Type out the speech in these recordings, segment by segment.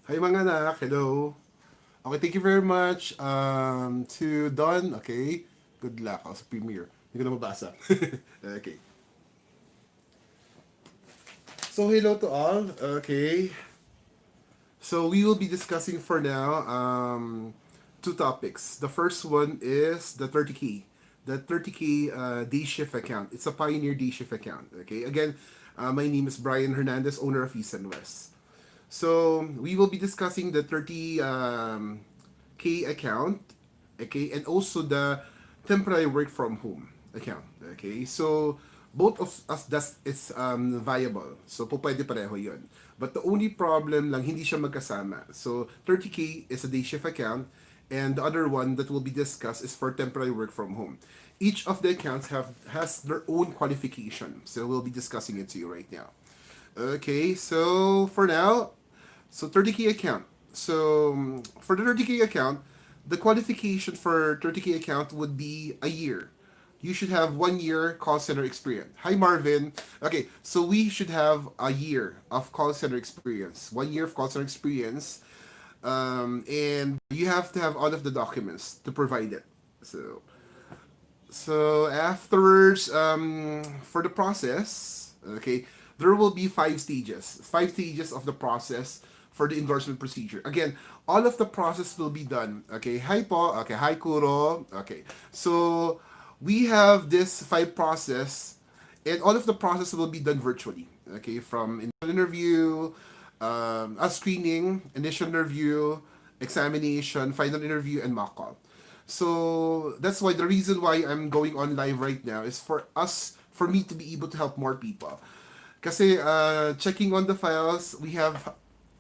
Hi mga anak, hello. Okay, thank you very much to Don. Okay, good luck. Ako sa premiere. Hindi ko na mabasa. Okay. So hello to all. Okay. So we will be discussing for now two topics. The first one is the 30K. The 30K Dayshift account. It's a Pioneer Dayshift account. Okay. Again, my name is Brian Hernandez, owner of East and West. So we will be discussing the 30 K account, okay, and also the temporary work from home account, okay. So both of us that's it's viable. So po pwede pareho 'yon. But the only problem lang hindi siya magkasama. So 30K is a day shift account and the other one that will be discussed is for temporary work from home. Each of the accounts have has their own qualification. So we'll be discussing it to you right now. Okay, so for now, so 30K account. So for the 30K account, the qualification for 30K account would be a year. You should have 1 year call center experience. Hi Marvin. Okay, so we should have a year of call center experience. 1 year of call center experience. And you have to have all of the documents to provide it. So afterwards, for the process, okay, there will be 5 stages. 5 stages of the process for the endorsement procedure. Again, all of the process will be done. Okay, hi po. Okay, hi Kuro. Okay, so we have this 5 process, and all of the process will be done virtually. Okay, from interview, a screening, initial interview, examination, final interview, and mock call. So that's why the reason why I'm going on live right now is for me to be able to help more people. Kasi checking on the files, we have,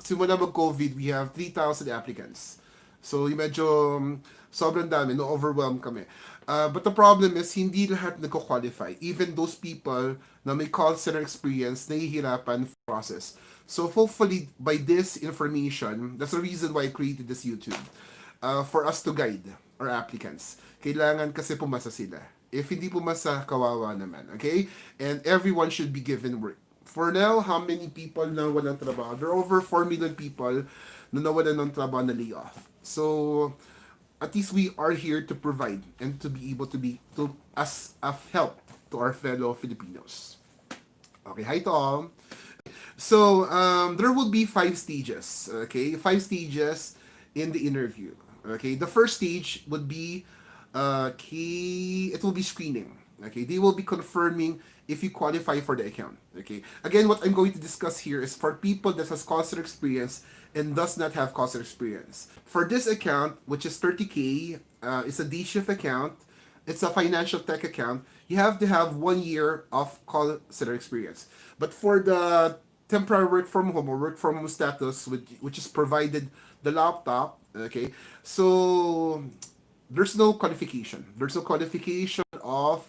simula mag-COVID, we have 3,000 applicants. So yung medyo sobrang dami, no-overwhelm kami. But the problem is, hindi lahat nagko-qualify. Even those people na may call center experience, nahihirapan process. So hopefully, by this information, that's the reason why I created this YouTube. For us to guide our applicants. Kailangan kasi pumasa sila. If hindi pumasa, kawawa naman. Okay? And everyone should be given work. For now, how many people na walang trabaho? There are over 4 million people na nawalan ng trabaho na layoff. So, at least we are here to provide and to be able to be to as a help to our fellow Filipinos. Okay, hi to all. So, there will be 5 stages. Okay, 5 stages in the interview. Okay, the first stage would be it will be screening. Okay, they will be confirming if you qualify for the account. Okay, again, what I'm going to discuss here is for people that has call center experience and does not have call center experience. For this account, which is 30K, it's a D shift account. It's a financial tech account. You have to have 1 year of call center experience. But for the temporary work from home or work from home status, which is provided the laptop, okay, so there's no qualification. There's no qualification of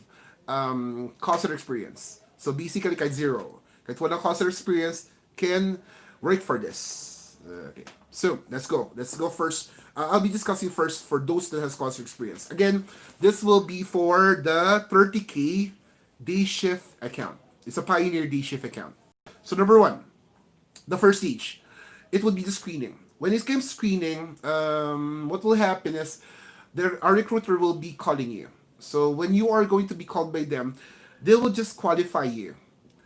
cost experience. So basically, kahit zero. Kahit walang cost experience, can work for this. Okay. So, let's go. Let's go first. I'll be discussing first for those that has cost experience. Again, this will be for the 30K day shift account. It's a Pioneer day shift account. So, number one, the first stage, it would be the screening. When it comes to screening, what will happen is our recruiter will be calling you. So when you are going to be called by them, they will just qualify you,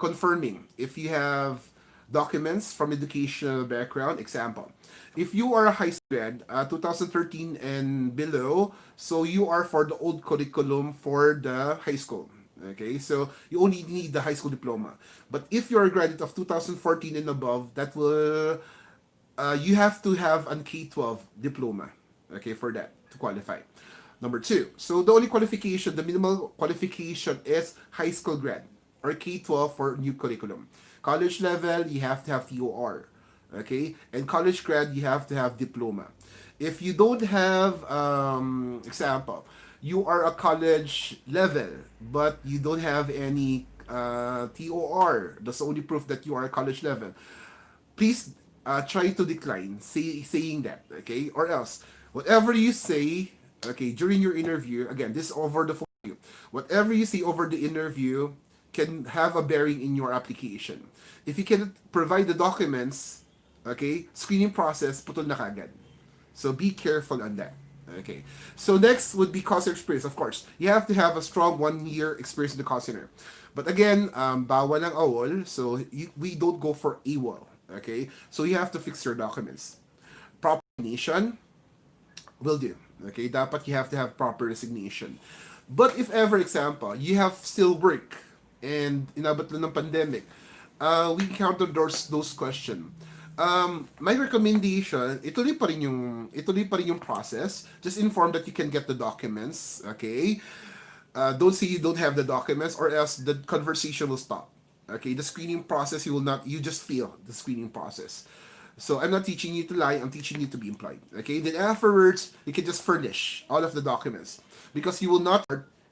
confirming if you have documents from educational background. Example, if you are a high school grad, 2013 and below, so you are for the old curriculum for the high school. Okay, so you only need the high school diploma. But if you're a graduate of 2014 and above, that will you have to have an K-12 diploma, okay, for that to qualify. Number two, so the only qualification, the minimal qualification is high school grad or K-12 for new curriculum. College level, you have to have TOR, okay, and college grad, you have to have diploma. If you don't have, example, you are a college level, but you don't have any TOR, that's the only proof that you are a college level, please try to decline saying that, okay? Or else, whatever you say, okay, during your interview, again, this over the phone, whatever you say over the interview can have a bearing in your application. If you can provide the documents, Okay? Screening process, putol na kagad. So be careful on that. Okay. So next would be call center experience. Of course, you have to have a strong 1 year experience in the call center. But again, bawal ang AWOL, so we don't go for AWOL. Okay. So you have to fix your documents. Proper resignation will do. Okay. Dapat you have to have proper resignation. But if ever example, you have still work and inabot lang ng pandemic, we encounter those questions. My recommendation, ituloy pa rin yung process. Just inform that you can get the documents, okay? Don't say you don't have the documents or else the conversation will stop. Okay, the screening process, you just fail the screening process. So I'm not teaching you to lie, I'm teaching you to be employed. Okay, then afterwards, you can just furnish all of the documents because you will not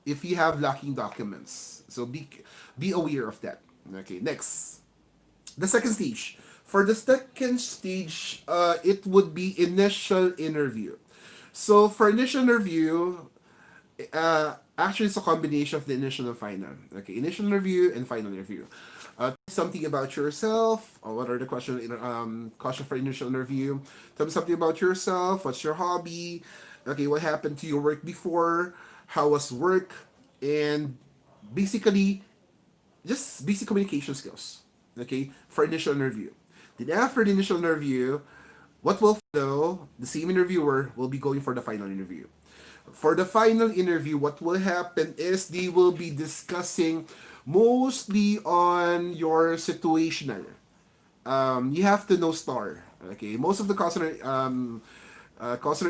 if you have lacking documents. So be aware of that. Okay, next. The second stage. For the second stage, it would be initial interview. So for initial interview, actually it's a combination of the initial and final. Okay, initial interview and final interview. Something about yourself. What are the question for initial interview? Tell me something about yourself. What's your hobby? Okay, what happened to your work before? How was work? And basically, just basic communication skills. Okay, for initial interview. Then after the initial interview, what will follow? The same interviewer will be going for the final interview. For the final interview, what will happen is they will be discussing mostly on your situational. You have to know STAR. Okay, most of the customer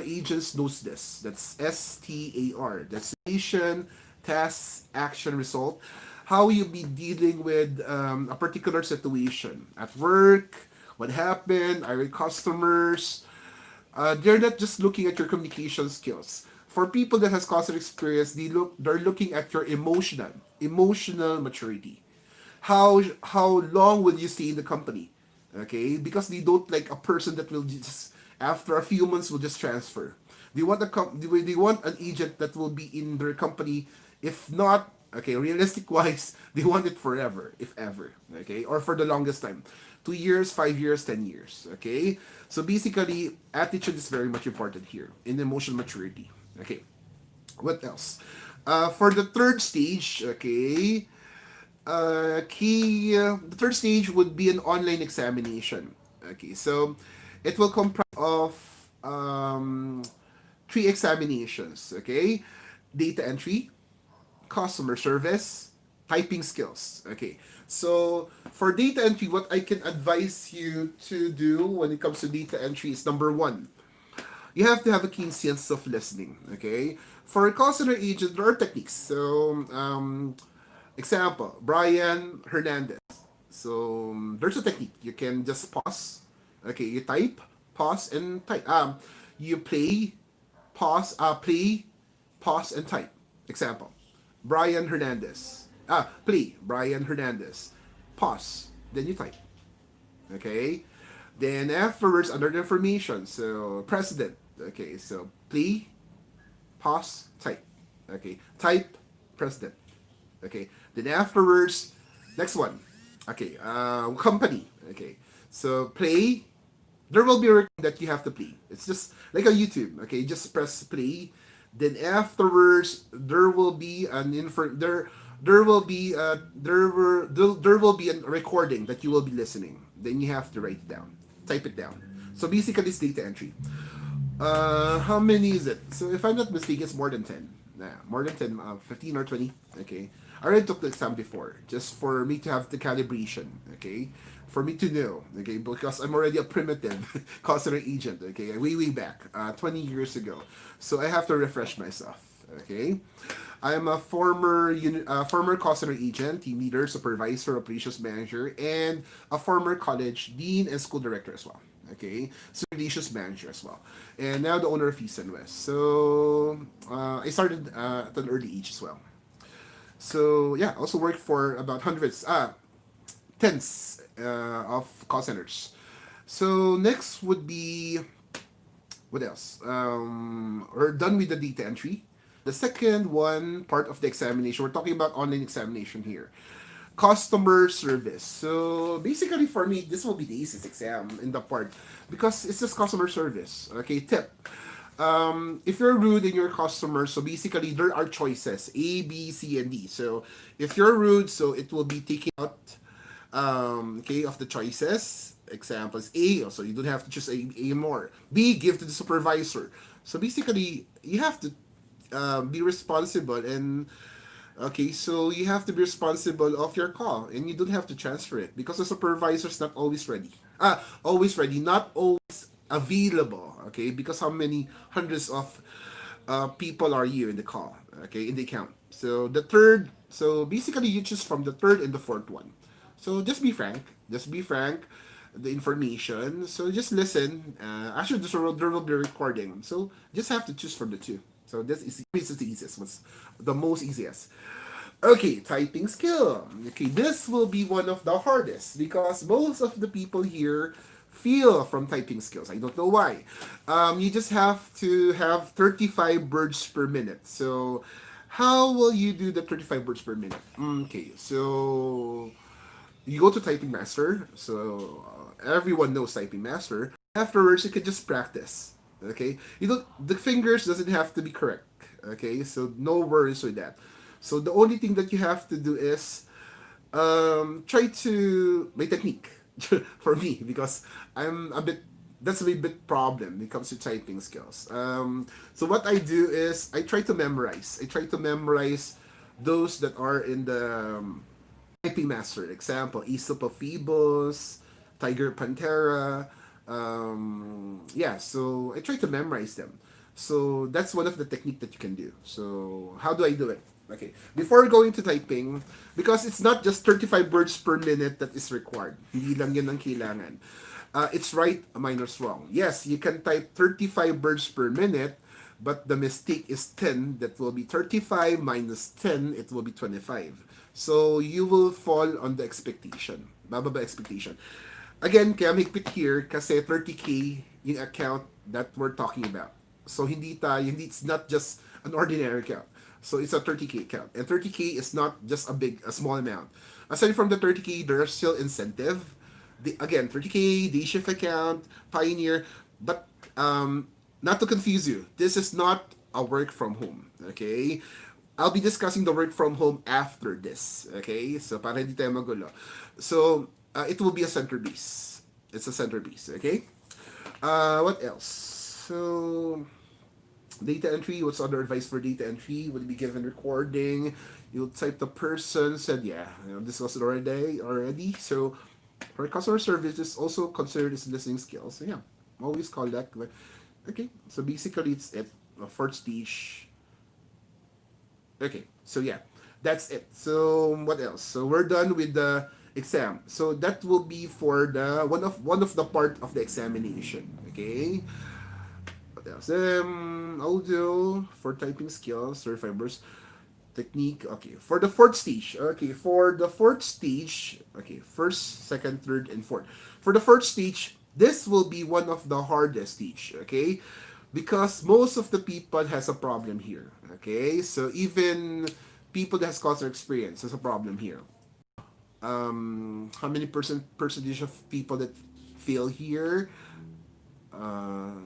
agents knows this. That's STAR. That's situation, task, action, result. How you be dealing with a particular situation at work, what happened, are your customers, they're not just looking at your communication skills. For people that has customer experience, they're looking at your emotional maturity. How long will you stay in the company? Okay, because they don't like a person that will just after a few months will just transfer. They want an agent that will be in their company. If not, okay, realistic wise, they want it forever, if ever. Okay, or for the longest time. 2 years, 5 years, 10 years. Okay? So basically, attitude is very much important here in emotional maturity. Okay. What else? For the third stage, okay, the third stage would be an online examination. Okay, so it will comprise of three examinations. Okay, data entry, customer service, typing skills. Okay, so for data entry, what I can advise you to do when it comes to data entry is number one, you have to have a keen sense of listening. Okay, for a call center agent, there are techniques. So, example, Brian Hernandez. So there's a technique. You can just pause. Okay, you type, pause, and type. You play, pause, and type. Example, Brian Hernandez. Play, Brian Hernandez. Pause, then you type. Okay, then afterwards, under the information, so president. Okay, so play, pause, type. Okay, type, president. Okay, then afterwards, next one. Okay, company. Okay, so play. There will be a recording that you have to play. It's just like a YouTube. Okay, just press play. Then afterwards, there will be an info. There will be there will be a recording that you will be listening. Then you have to write it down, type it down. So basically, it's data entry. How many is it? So if I'm not mistaken, it's more than 10. Nah, more than 10, 15 or 20. Okay. I already took the exam before, just for me to have the calibration, okay? For me to know, okay? Because I'm already a primitive customer agent, okay? Way back, 20 years ago. So I have to refresh myself, okay? I'm a former customer agent, team leader, supervisor, operations manager, and a former college dean and school director as well. Okay, so relations manager as well, and now the owner of East and West. So I started at an early age as well. So yeah, also worked for about tens of call centers. So next would be what else? We're done with the data entry. The second one part of the examination, we're talking about online examination here. customer service. So basically for me, this will be the easiest exam in the part because it's just customer service. Okay, tip. If you're rude in your customer, so basically there are choices A, B, C, and D. So if you're rude, so it will be taking out okay, of the choices. Examples A, so you don't have to choose A more. B, give to the supervisor. So basically, you have to be responsible and okay, so you have to be responsible of your call and you don't have to transfer it because the supervisor's not always ready. Always ready, not always available. Okay, because how many hundreds of people are you in the call? Okay, in the account. So the third, so basically you choose from the third and the fourth one. So just be frank. Just be frank. The information. So just listen. Actually, there will be a recording. So just have to choose from the two. So this is the easiest. What's the most easiest? Okay, typing skill. Okay, this will be one of the hardest because most of the people here feel from typing skills. I don't know why. You just have to have 35 words per minute. So, how will you do the 35 words per minute? Okay, so you go to Typing Master. So everyone knows Typing Master. Afterwards, you can just practice. Okay, you don't. The fingers doesn't have to be correct. Okay, so no worries with that. So the only thing that you have to do is try to my technique for me because I'm a bit that's a bit problem when it comes to typing skills. So what I do is I try to memorize. I try to memorize those that are in the typing master. Example: Aesop of Phoebus, Tiger Pantera. Yeah, so I try to memorize them. So that's one of the technique that you can do. So how do I do it? Okay, before going to typing, because it's not just 35 words per minute that is required. Hindi lang yun ang kailangan. It's right minus wrong. Yes, you can type 35 words per minute, but the mistake is 10. That will be 35 minus 10, it will be 25. So you will fall on the expectation. Bababa expectation. Again, kaya mahigpit here kasi 30K yung account that we're talking about. So it's not just an ordinary account. So it's a 30K account. And 30K is not just a small amount. Aside from the 30K, there are still incentive. Again, 30K, Dayshift account, Pioneer. But not to confuse you, this is not a work from home. Okay? I'll be discussing the work from home after this. Okay? So para hindi tayo magulo. So it will be a centerpiece. It's a centerpiece. Okay? What else? So data entry, what's other advice for data entry? Would be given recording. You'll type the person said, yeah, this was already. So for customer service is also considered as listening skills. So yeah, always call that. Okay, so basically it's it. Fourth stage. Okay, so yeah, that's it. So what else? So we're done with the exam. So that will be for the one of the part of the examination. Okay. What else? Audio for typing skills, certified burst technique. Okay, for the fourth stage. Okay, for the fourth stage. Okay, first, second, third, and fourth. For the fourth stage, this will be one of the hardest stage. Okay, because most of the people has a problem here. Okay, so even people that has customer experience has a problem here. How many percentage of people that fail here? uh,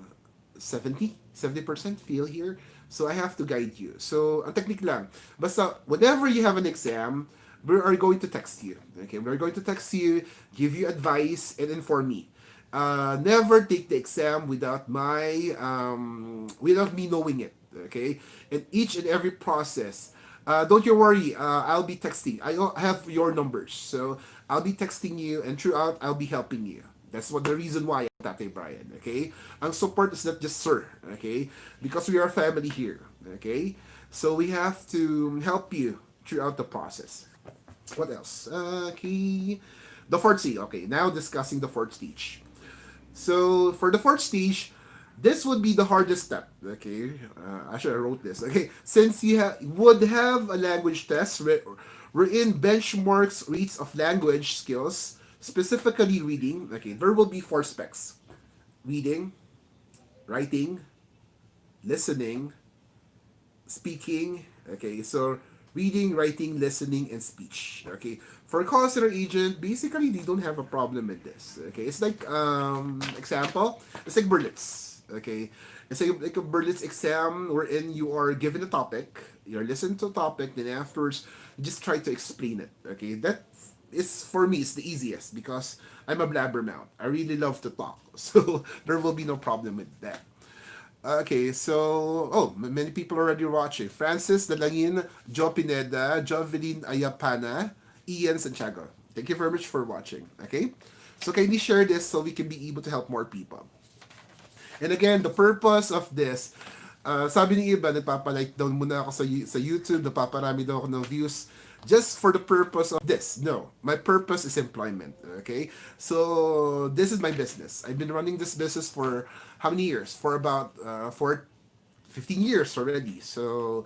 70% feel here. So I have to guide you. So, ang technique lang. Basta, whenever you have an exam, we are going to text you. Okay, we're going to text you, give you advice, and inform me. Never take the exam without me knowing it. Okay, and each and every process. Don't you worry. I'll be texting. I have your numbers, so I'll be texting you, and throughout I'll be helping you. That's what the reason why Tate Brian. Okay, ang support is not just sir. Okay, because we are family here. Okay, so we have to help you throughout the process. What else? Okay, the fourth stage. Okay, now discussing the fourth stage. So for the fourth stage, this would be the hardest step. Okay, actually I wrote this. Okay, since you would have a language test wherein benchmarks rates of language skills, specifically reading. Okay, there will be four specs: reading, writing, listening, speaking. Okay, so reading, writing, listening, and speech. Okay, For call center agent, basically they don't have a problem with this. Okay, it's like example, it's like Berlitz. Okay, it's like a Berlitz exam wherein you are given a topic, you're listening to a topic, then afterwards you just try to explain it. Okay, that is for me it's the easiest because I'm a blabbermouth. I really love to talk, so there will be no problem with that. Okay, so many people already watching. Francis Dalangin, Joe Pineda, Jovelyn Ayapana, Ian Santiago. Thank you very much for watching. Okay, so kindly share this so we can be able to help more people. And again, the purpose of this, sabi ni iba, nagpapalike down muna ako sa YouTube, napaparami daw ako ng views just for the purpose of this. No, my purpose is employment. Okay, so this is my business. I've been running this business for how many years? For about for 15 years already. So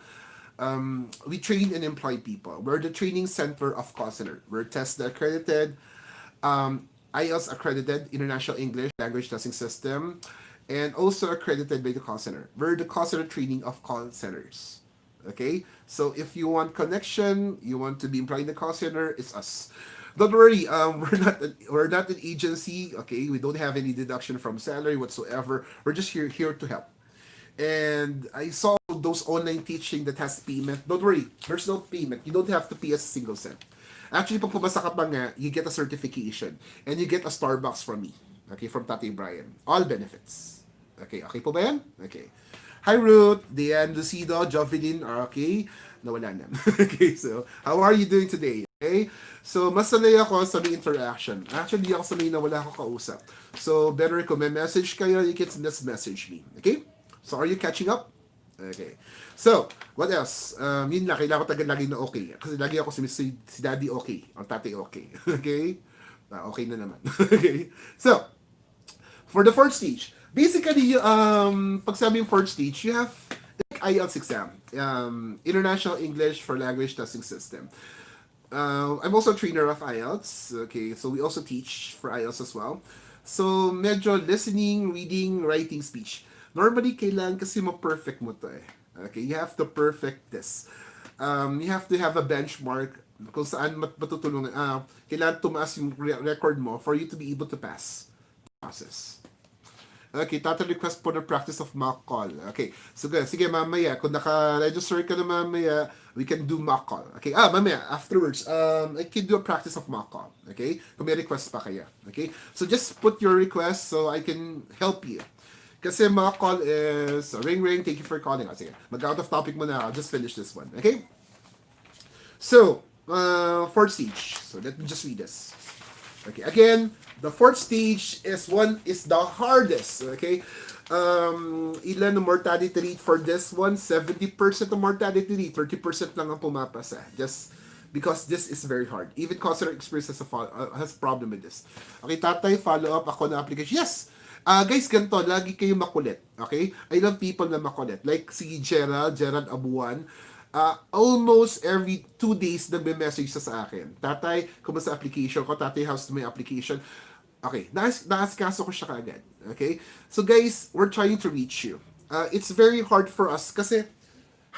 we train and employ people. We're the training center of call center. We're test accredited, IELTS accredited, International English Language Testing System, and also accredited by the call center. We're the call center training of call centers. Okay, so if you want connection, you want to be employed in the call center, it's us. Don't worry, we're not an agency. Okay, we don't have any deduction from salary whatsoever. We're just here to help. And I saw those online teaching that has payment. Don't worry, there's no payment. You don't have to pay a single cent. Actually, pag pumasa ka pa nga, you get a certification and you get a Starbucks from me. Okay, from Tatay Brian. All benefits. Okay po ba yan? Okay. Hi Ruth, Diane, Lucido, Jovelyn, okay? Nawala na. Okay, so, how are you doing today? Okay? So, mas sanay ako sa may interaction. Actually, ako sanay na wala ako kausap. So, better kung may message kayo, you can just message me. Okay? So, are you catching up? Okay. So, what else? Yun lang, kailangan ko tagal lagi na okay. Kasi lagi ako si daddy okay. Ang tatay okay. Okay? Okay na naman. Okay? So, for the fourth stage, basically, pag sabi yung fourth stage, you have like IELTS exam. International English for Language Testing System. I'm also a trainer of IELTS. Okay, so we also teach for IELTS as well. So, medyo listening, reading, writing, speech. Normally, kailangan kasi ma-perfect mo to eh. Okay, you have to perfect this. You have to have a benchmark kung saan matutulungan. Kailangan tumaas yung record mo for you to be able to pass the process. Okay, total request for the practice of mock call. Okay, so sige mamaya, kung naka-register ka na mamaya, we can do mock call. Okay, mamaya, afterwards, I can do a practice of mock call. Okay, kung may request pa kaya. Okay, so just put your request so I can help you. Kasi mock call is, ring, thank you for calling. Sige, mag-out of topic muna, I'll just finish this one. Okay, so, fourth stage. So let me just read this. Okay, again, the fourth stage is the hardest. Okay, ilan ang mortality rate for this one? 70% of mortality rate, 30% lang ang pumapasa. Just because this is very hard. Even consular experience has problem with this. Okay, tatay, follow up ako na application. Yes! Guys, ganito, lagi kayo makulit. Okay? I love people na makulit. Like si Gerald Abuan, almost every 2 days nagme-message sa akin. Tatay, kumusta application ko? Tatay, how's my application? Okay, naaskaso ko siya kaagad. Okay? So guys, we're trying to reach you. It's very hard for us kasi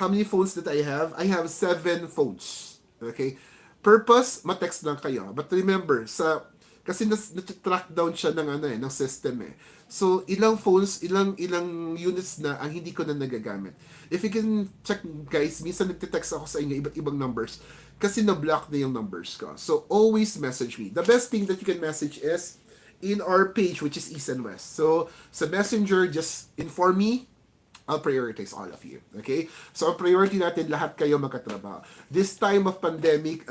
how many phones that I have? I have 7 phones. Okay? Purpose, ma-text lang kayo. But remember, kasi na-track down siya ng system eh. So, ilang phones, ilang units na ang hindi ko na nagagamit. If you can check, guys, minsan nagte-text ako sa inyo, iba't ibang numbers. Kasi na-block na yung numbers ko. So, always message me. The best thing that you can message is in our page, which is East and West. So, sa Messenger, just inform me. I'll prioritize all of you. Okay? So, ang priority natin, lahat kayo magkatrabaho. This time of pandemic,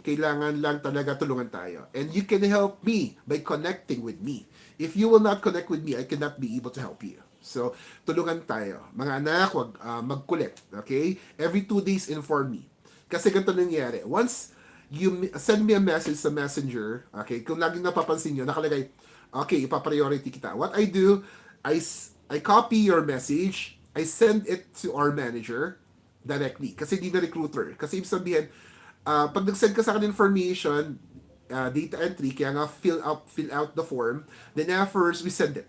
kailangan lang talaga tulungan tayo. And you can help me by connecting with me. If you will not connect with me, I cannot be able to help you. So, tulungan tayo. Mga anak, wag magkulit. Okay? Every 2 days, inform me. Kasi ganito nangyayari. Once you send me a message sa Messenger, okay, kung laging napapansin nyo, nakalagay, okay, ipapriority kita. What I do, I copy your message, I send it to our manager directly. Kasi di na recruiter. Kasi ibig sabihin, pag nag-send ka sa akin information, data entry, kaya nga fill out the form, then afterwards we send it.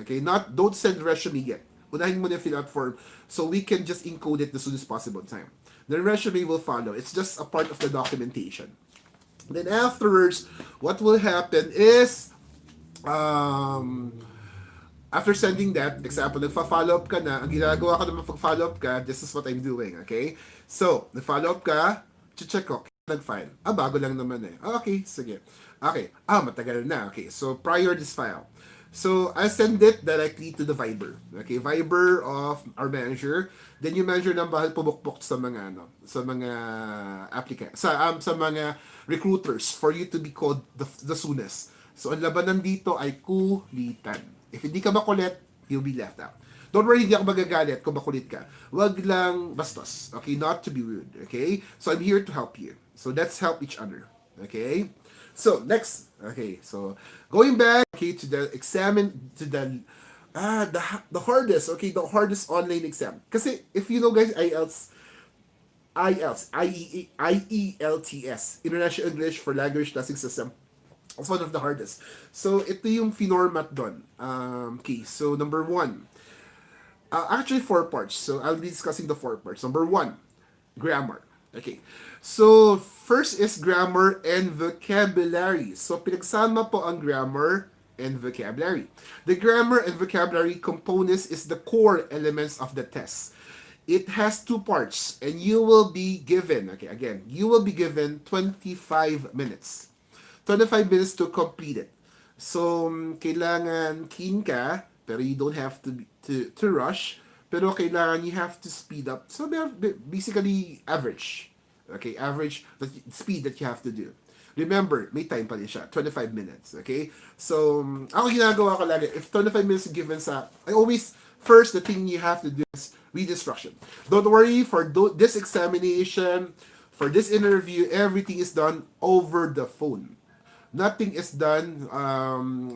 Okay? Don't send resume yet. Unahin mo na fill out form so we can just encode it as soon as possible time. The resume will follow. It's just a part of the documentation. Then afterwards, what will happen is, um, after sending that, example, nagfa-follow up ka na, ang ginagawa ko naman pag-follow up ka, this is what I'm doing, okay? So, nag-follow up ka, check ko, nag-file. Bago lang naman eh. Okay, sige. Okay, matagal na. Okay, so prior this file. So, I send it directly to the Viber. Okay, Viber of our manager. Then yung manager ng bahal pumukpok sa mga sa mga applicant, sa mga recruiters for you to be called the soonest. So, ang labanan dito ay kulitan. If hindi ka makulit, you'll be left out. Don't worry, hindi ako magagalit kung makulit ka. Wag lang bastos. Okay? Not to be rude. Okay? So, I'm here to help you. So, let's help each other. Okay? So, next. Okay. So, going back, okay, to the examine, to the hardest, okay, the hardest online exam. Kasi, if you know guys, IELTS, International English for Language Testing System, it's one of the hardest. So, ito yung finormat doon. Okay, so number one. Actually, four parts. So, I'll be discussing the four parts. Number one, grammar. Okay. So, first is grammar and vocabulary. So, pinagsama po ang grammar and vocabulary. The grammar and vocabulary components is the core elements of the test. It has two parts and you will be given, okay, again, you will be given 25 minutes. 25 minutes to complete it. So, kailangan keen ka, pero you don't have to rush. Pero kailangan you have to speed up. So, basically, average. Okay, average the speed that you have to do. Remember, may time pa rin siya. 25 minutes. Okay? So, ako ginagawa ko lagi, if 25 minutes is given sa, I always, first, the thing you have to do is read instruction. Don't worry, for this examination, for this interview, everything is done over the phone. Nothing is done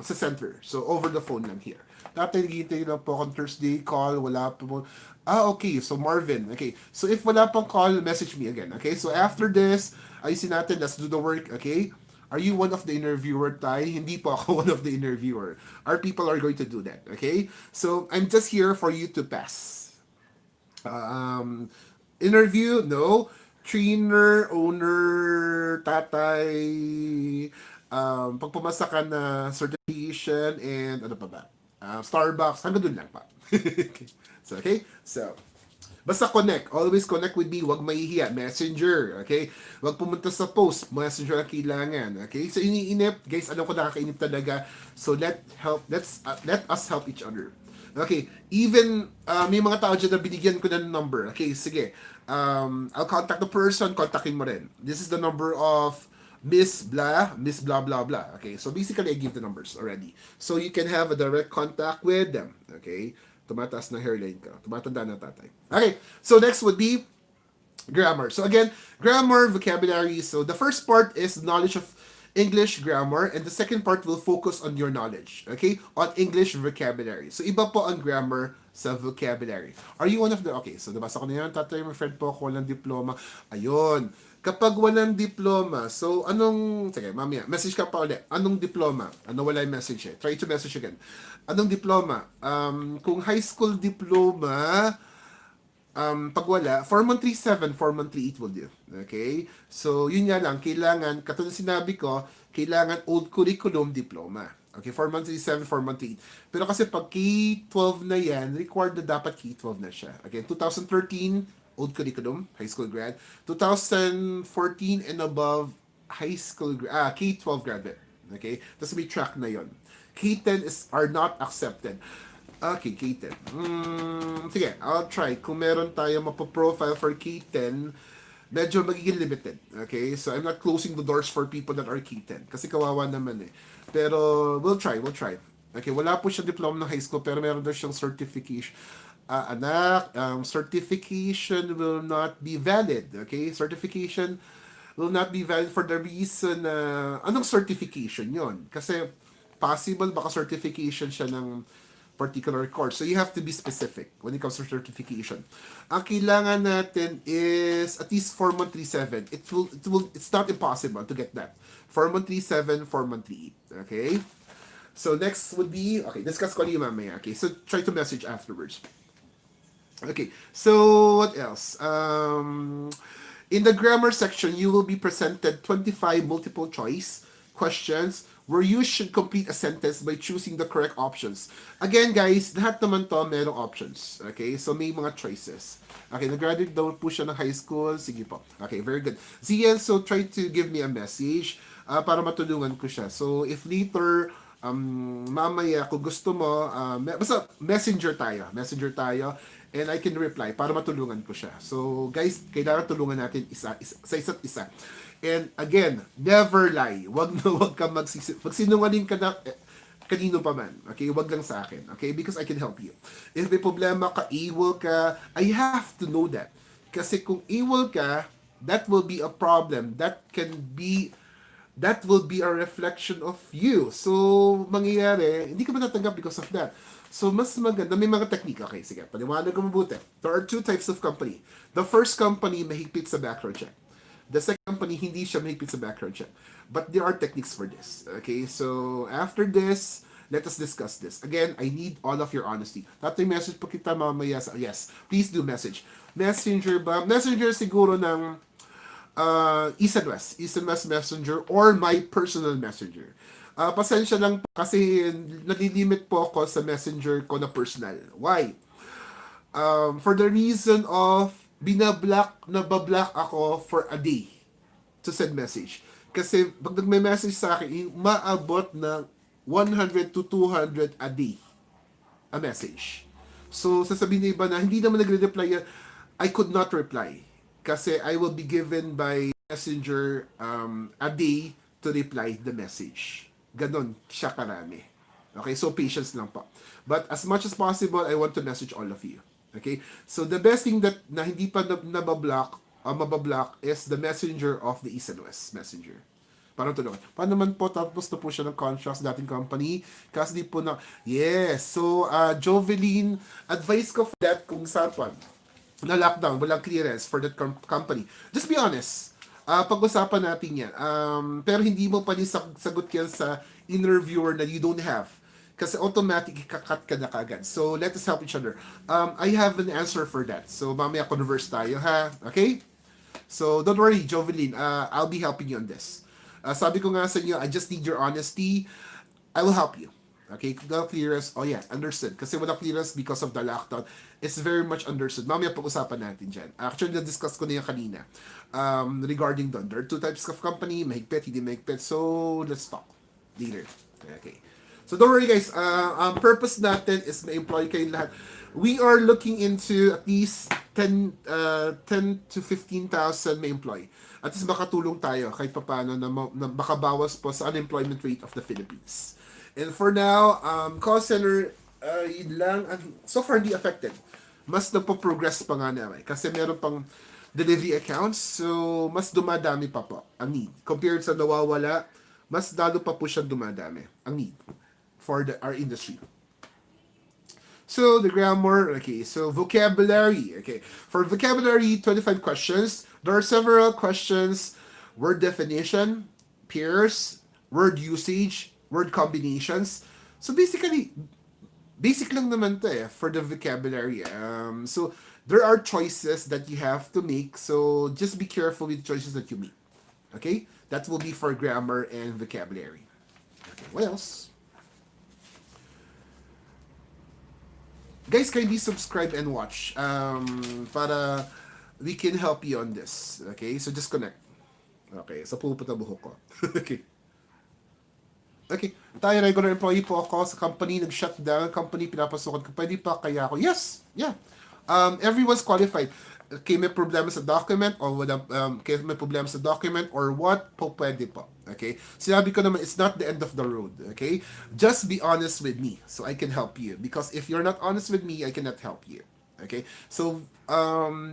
sa center. So, over the phone lang here. Dati naghihintay lang po akong Thursday call, wala po. Okay. So, Marvin. Okay. So, if wala pang call, message me again. Okay. So, after this, ayusin natin. Let's do the work. Okay. Are you one of the interviewer, Tay? Hindi po ako one of the interviewer. Our people are going to do that. Okay. So, I'm just here for you to pass. Interview, no. Trainer, owner, tatay, pag pumasa ka na certification, and ano pa ba? Starbucks, hanggang dun lang pa. Okay. So, okay? So, basta connect. Always connect with me. Huwag mahihiya. Messenger. Okay? Huwag pumunta sa post. Messenger ang kailangan. Okay? So, iniinip. Guys, alam ko nakakainip talaga. So, let us help each other. Okay. Even, may mga tao dyan na binigyan ko ng number. Okay, sige. I'll contact the person. Kontakin mo rin. This is the number of Miss blah blah blah. Okay, so basically I give the numbers already. So you can have a direct contact with them. Okay, tumataas na hairline ka. Tumatanda na tatay. Okay, so next would be grammar. So again, grammar, vocabulary. So the first part is knowledge of English grammar and the second part will focus on your knowledge. Okay, on English vocabulary. So iba po ang grammar sa vocabulary. Are you one of the... Okay, so nabasa ko na yan. Tatay, my friend po ako, walang diploma. Ayun. Kapag walang diploma, so anong... Sige, mamaya, message ka pa ulit. Anong diploma? Ano wala yung message eh? Try to message again. Anong diploma? Kung high school diploma, pag wala, 4.37, 4.38 will do. Okay? So, yun nga lang, kailangan, katulad sinabi ko, kailangan old curriculum diploma. Okay, 4.37, 4.38. Pero kasi pag K-12 na yan, required na dapat K-12 na siya. Again, 2013, old curriculum, high school grad. 2014 and above, high school K-12 graduate. Okay? Tapos may track na yon. K-10 are not accepted. Okay, K-10. Sige, I'll try. Kung meron tayo mapaprofile for K-10, medyo magiging limited. Okay? So, I'm not closing the doors for people that are K-10. Kasi kawawa naman eh. Pero, we'll try. Okay, wala po siyang diploma ng high school, pero meron daw siyang certification. Certification will not be valid. Okay? Certification will not be valid for the reason na, anong certification yon? Kasi, possible baka certification siya ng particular course. So, you have to be specific when it comes to certification. Ang kailangan natin is at least 4.37. It's not impossible to get that. 4.37, 4.38. Okay? So, next would be, okay, discuss ko niyo mamaya. Okay, so try to message afterwards. Okay, so what else? In the grammar section, you will be presented 25 multiple choice questions where you should complete a sentence by choosing the correct options. Again, guys, lahat naman to merong options. Okay? So, may mga choices. Okay, nag-graduate daw po siya ng high school. Sige po. Okay, very good. Zian, so try to give me a message para matulungan ko siya. So, if later, mamaya, kung gusto mo, basta messenger tayo. Messenger tayo. And I can reply para matulungan ko siya. So, guys, kailangan tulungan natin sa isa't isa. And again, never lie. Wag na wag ka magsinungaling ka na kanino pa man. Okay? Wag lang sa akin. Okay? Because I can help you. If may problema ka, AWOL ka, I have to know that. Kasi kung AWOL ka, that will be a problem. That will be a reflection of you. So, mangyayari, hindi ka matatanggap because of that. So, mas maganda, may mga technique. Okay, sige, paliwanag ko mabuti. There are two types of company. The first company, mahigpit sa background check. The second company, hindi siya mahigpit sa background check. But there are techniques for this. Okay, so, after this, let us discuss this. Again, I need all of your honesty. Tatay, message po kita mamaya sa, yes, please do message. Messenger ba? Messenger siguro ng East and West. East and West Messenger or my personal messenger. Pasensya lang po kasi nalilimit po ako sa messenger ko na personal. Why? For the reason of nabablock ako for a day to send message. Kasi pag nagme-message sa akin, maabot ng 100 to 200 a day a message. So, sasabihin na iba na hindi naman nagre-reply yan, I could not reply. Kasi I will be given by messenger a day to reply the message. Ganon siya karami. Okay, so patience lang po. But as much as possible, I want to message all of you. Okay, so the best thing that na hindi pa mabablock is the messenger of the East and West Messenger. Parang tulungan. Paano naman po, tapos na po siya ng contracts dating company, kasi di po na, yes, so, Joveline, advice ko for that kung saan pa, na lockdown, walang clearance for that company. Just be honest. Pag-usapan natin yan. Pero hindi mo pa sagot yan sa interviewer na you don't have. Kasi automatic ikakat ka na kagad. So, let us help each other. I have an answer for that. So, mamaya converse tayo, ha? Okay? So, don't worry, Joveline. I'll be helping you on this. Sabi ko nga sa inyo, I just need your honesty. I will help you. Okay, the clearance, oh yeah, understood. Kasi wala clearance because of the lockdown. It's very much understood. Mamaya pag-usapan natin dyan. Actually, na-discuss ko na yung kanina. Regarding doon. There are two types of company, mahigpit, hindi mahigpit. So, let's talk later. Okay. So, don't worry guys. Ang purpose natin is ma-employ kayong lahat. We are looking into at least 10 to 15,000 ma-employ. At least makatulong tayo kahit paano na makabawas po sa unemployment rate of the Philippines. And for now, call center, yun lang. So far, hindi affected. Mas nagpo-progress pa nga naman. Kasi meron pang delivery accounts. So, mas dumadami pa po ang need. Compared sa nawawala, mas lalo pa po siya dumadami ang need for our industry. So, the grammar, okay. So, vocabulary, okay. For vocabulary, 25 questions. There are several questions. Word definition, pairs, word usage, word combinations. So, basically, basic lang naman to for the vocabulary. So, there are choices that you have to make. So, just be careful with the choices that you make. Okay? That will be for grammar and vocabulary. Okay, what else? Guys, kindly subscribe and watch para we can help you on this. Okay? So, just connect. Okay, so pupunta buhok ko. Okay. Okay, tayo regular employee po ako sa company, nag-shutdown, company, pinapasukan ko, pwede pa kaya ako? Yes, yeah. Everyone's qualified. Okay, may problema sa document or wala, may problema sa document or what, po pwede po. Okay? Sinabi ko naman, it's not the end of the road. Okay? Just be honest with me so I can help you. Because if you're not honest with me, I cannot help you. Okay? So,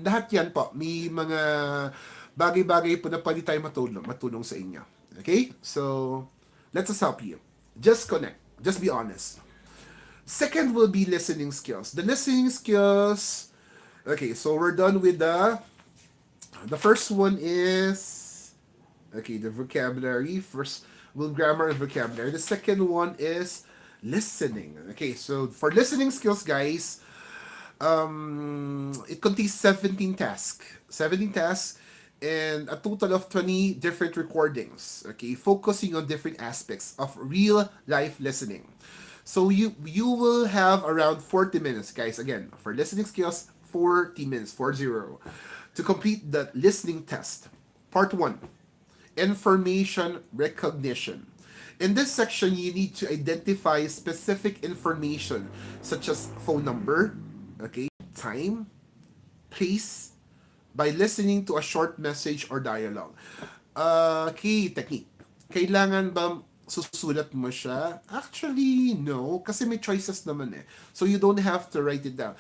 lahat yan po. May mga bagay-bagay po na pwede tayo matulong sa inyo. Okay? So, let us help you. Just connect. Just be honest. Second will be listening skills. The listening skills, okay, so we're done with the first one is, okay, the vocabulary. First, will grammar and vocabulary. The second one is listening. Okay, so for listening skills, guys, it contains 17 tasks. 17 tasks. and a total of 20 different recordings, okay, focusing on different aspects of real life listening. So you will have around 40 minutes, guys, again, for listening skills, 40 minutes, 40, to complete the listening test. Part 1, information recognition. In this section, you need to identify specific information such as phone number, okay, time, place, by listening to a short message or dialogue. Key technique. Kailangan ba susulat mo siya? Actually, no. Kasi may choices naman eh. So you don't have to write it down.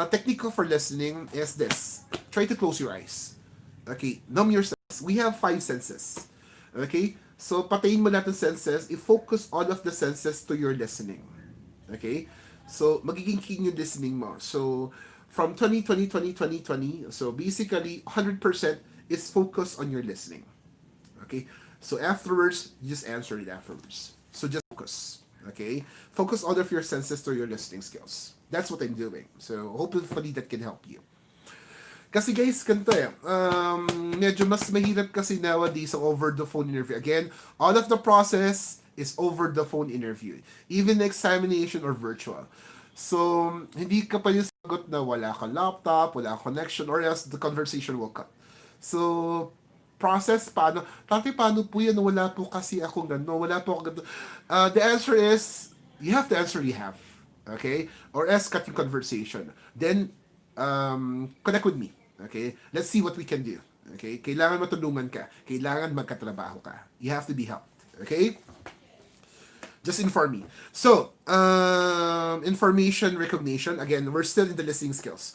Technique for listening is this. Try to close your eyes. Okay, numb your senses. We have 5 senses. Okay? So, patayin mo lahat ng senses. I-focus all of the senses to your listening. Okay? So, magiging keen yung listening mo. So, from 2020, so basically, 100% is focus on your listening. Okay? So, afterwards, you just answer it afterwards. So, just focus. Okay? Focus all of your senses to your listening skills. That's what I'm doing. So, hopefully that can help you. Kasi guys, ganito eh. Medyo mas mahirap kasi nowadays ang over the phone interview. Again, all of the process is over the phone interview. Even the examination or virtual. So, hindi ka pa yung sagot na wala kang laptop, wala kang connection, or else the conversation will cut. So, process, paano po yan, wala po kasi akong gano, wala po akong gano. The answer is, you have the answer you have. Okay? Or else cut yung conversation. Then, connect with me. Okay? Let's see what we can do. Okay? Kailangan matulungan ka. Kailangan magkatrabaho ka. You have to be helped. Okay? Just inform me. So, information recognition. Again, we're still in the listening skills.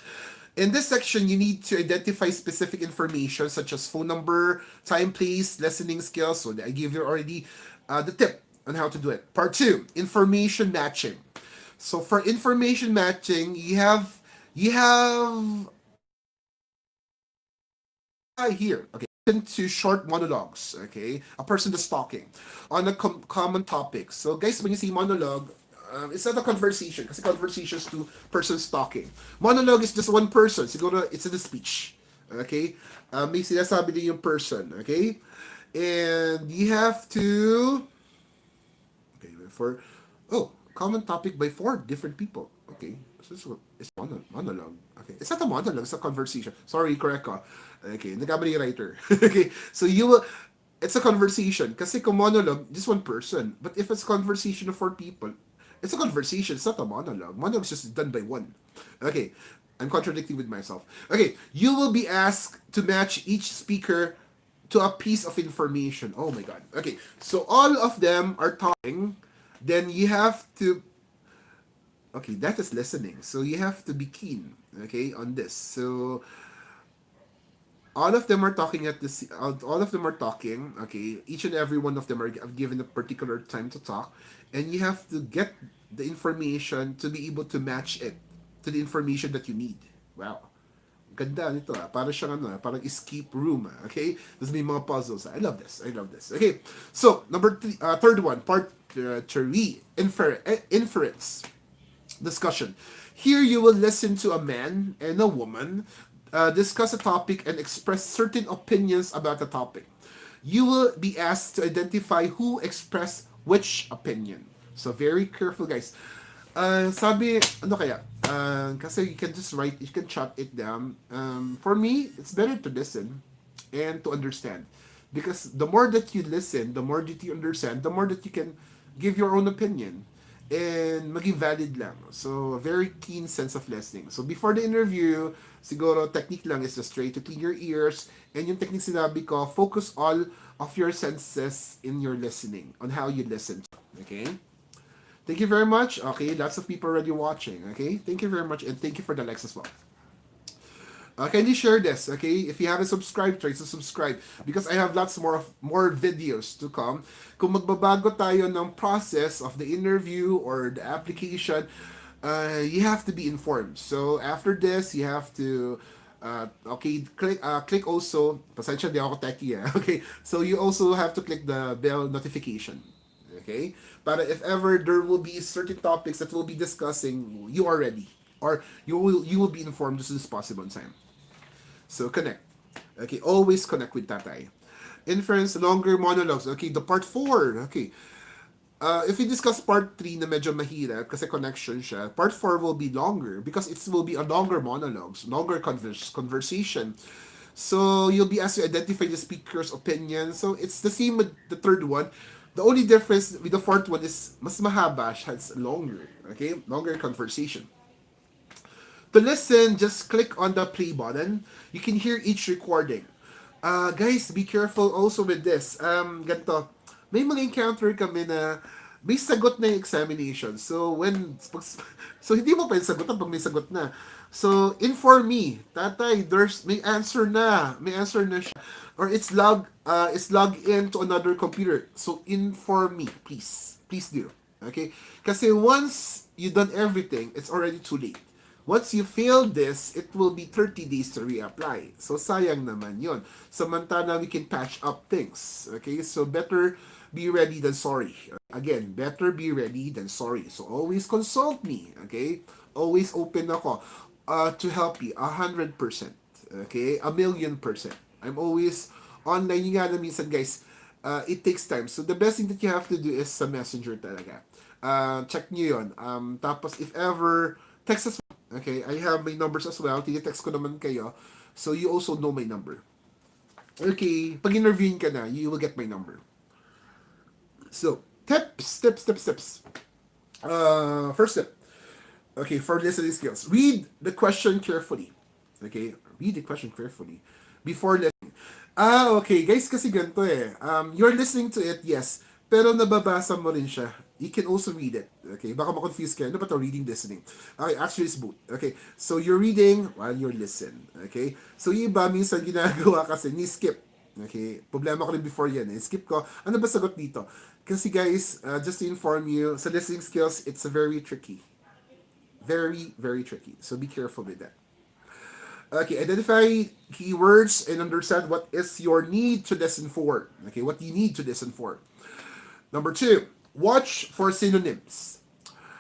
In this section, you need to identify specific information such as phone number, time, place, listening skills. So I give you already the tip on how to do it. Part 2, information matching. So for information matching, you have here, okay, to short monologues, okay, a person that's talking on a common topic. So guys, when you see monologue, it's not a conversation kasi conversation is two persons talking. Monologue is just one person. Siguro it's in a speech. Okay? May sinasabi din yung person. Okay? And you have to... Okay, for... Oh, common topic by 4 different people. Okay. So it's monologue. Okay. It's not a monologue, it's a conversation. Sorry, correct ka. Okay, nagkamali yung writer. Okay. So you will... It's a conversation. Kasi kung monologue, just one person. But if it's conversation of 4 people, it's a conversation. It's not a monologue. Monologue is just done by one. Okay. I'm contradicting with myself. Okay. You will be asked to match each speaker to a piece of information. Oh my god. Okay. So all of them are talking. Then you have to... Okay, that is listening. So you have to be keen, okay, on this. So all of them are talking at this. All of them are talking. Okay, each and every one of them are given a particular time to talk, and you have to get the information to be able to match it to the information that you need. Wow, ganda nito ah. Parang siyang ano, parang escape room. Okay, there's may mga puzzles. I love this. I love this. Okay, so third one, part 3, inference discussion. Here you will listen to a man and a woman discuss a topic and express certain opinions about the topic. You will be asked to identify who expressed which opinion. So very careful, guys. Sabi, ano kaya? Kasi you can just write, you can jot it down. For me, it's better to listen and to understand. Because the more that you listen, the more that you understand, the more that you can give your own opinion. And maging valid lang. So, a very keen sense of listening. So, before the interview, siguro, technique lang is just try to clean your ears. And yung technique sinabi ko, focus all of your senses in your listening, on how you listen. Okay? Thank you very much. Okay, lots of people already watching. Okay? Thank you very much, and thank you for the likes as well. Kindly share this, okay? If you haven't subscribed, try to subscribe because I have lots more videos to come. Kung magbabago tayo ng process of the interview or the application, you have to be informed. So after this, you have to click also. Pasensya di ako techie, okay? So you also have to click the bell notification. Okay? Para if ever there will be certain topics that we'll be discussing, you are ready or you will be informed as soon as possible in time. So connect. Okay, always connect with tatay. Inference, longer monologues. Okay, the part 4. Okay. If we discuss part 3 na medyo mahirap kasi connection siya, part 4 will be longer because it will be a longer monologues, longer conversation. So you'll be asked to identify the speaker's opinion. So it's the same with the third one. The only difference with the fourth one is mas mahaba, siya, it's longer. Okay? Longer conversation. To listen, just click on the play button. You can hear each recording. Guys, be careful also with this. Ganito, may mga encounter kami na may sagot na yung examination. So, so hindi mo pa yung sagot pag may sagot na. So, inform me, tatay, may answer na. May answer na siya. Or it's log in to another computer. So, inform me, please. Please do. Okay? Kasi once you done everything, it's already too late. Once you fail this, it will be 30 days to reapply. So, sayang naman yon. Samantala, we can patch up things. Okay? So, better be ready than sorry. Again, better be ready than sorry. So, always consult me. Okay? Always open ako to help you. 100%. Okay? 1,000,000%. I'm always online. Yung nga na minsan, guys, it takes time. So, the best thing that you have to do is sa messenger talaga. Check nyo yun. Tapos, if ever, text us. Okay, I have my numbers as well. Tine-text ko naman kayo. So, you also know my number. Okay, pag interviewing ka na, you will get my number. So, tips. First step. Okay, for listening skills. Read the question carefully. Okay, read the question carefully before listening. Okay, guys, kasi ganito eh. You're listening to it, yes. Pero nababasa mo rin siya. You can also read it. Okay, baka ma-confuse kayo. Ano ba ito? Reading, listening. Okay, actually it's both. Okay, so you're reading while you're listening. Okay, so yung iba, minsan ginagawa kasi, ni-skip. Okay, problema ko rin before yan eh. Skip ko. Ano ba sagot dito? Kasi guys, just to inform you, sa listening skills, it's very tricky. Very, very tricky. So be careful with that. Okay, identify keywords and understand what is your need to listen for. Okay, what you need to listen for. Number 2, watch for synonyms.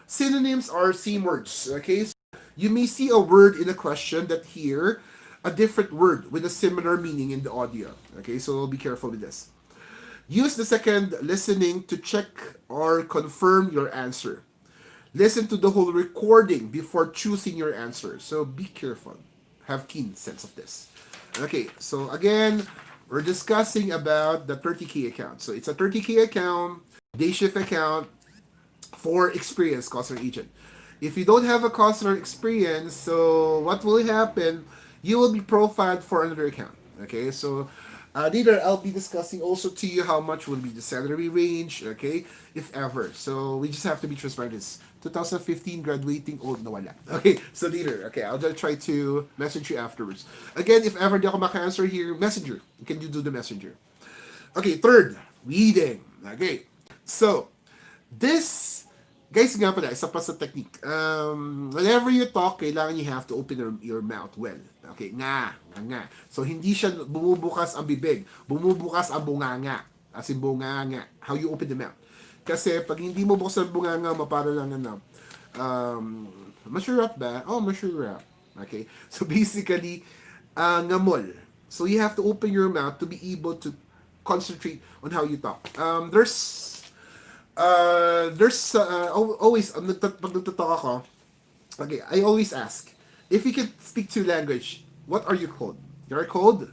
Synonyms are same words. Okay, so you may see a word in a question that hear a different word with a similar meaning in the audio. Okay, so be careful with this. Use the second listening to check or confirm your answer. Listen to the whole recording before choosing your answer. So be careful. Have keen sense of this. Okay, so again, we're discussing about the 30K account. So it's a 30K account, Dayshift account for experienced customer agent. If you don't have a customer experience, so what will happen? You will be profiled for another account. Okay, so later I'll be discussing also to you how much will be the salary range. Okay, if ever. So we just have to be transparent. It's 2015 graduating old na wala. Okay, so later. Okay, I'll just try to message you afterwards. Again, if ever di ako maka-answer here, messenger. You can do the messenger. Okay, third, reading. Okay, so this, guys, nga pala, isa pa sa technique. Whenever you talk, kailangan you have to open your mouth well. Okay, nga. So, hindi siya bumubukas ang bibig. Bumubukas ang bunganga. As in, bunganga. How you open the mouth. Kasi, pag hindi mo bukas ang bunganga, mapara lang na, masyurap ba? Oh, masyurap. Okay? So, basically, ngamol. So, you have to open your mouth to be able to concentrate on how you talk. Always, pag nagtatalk ako, okay, I always ask, if you can speak two language, what are you called? You're called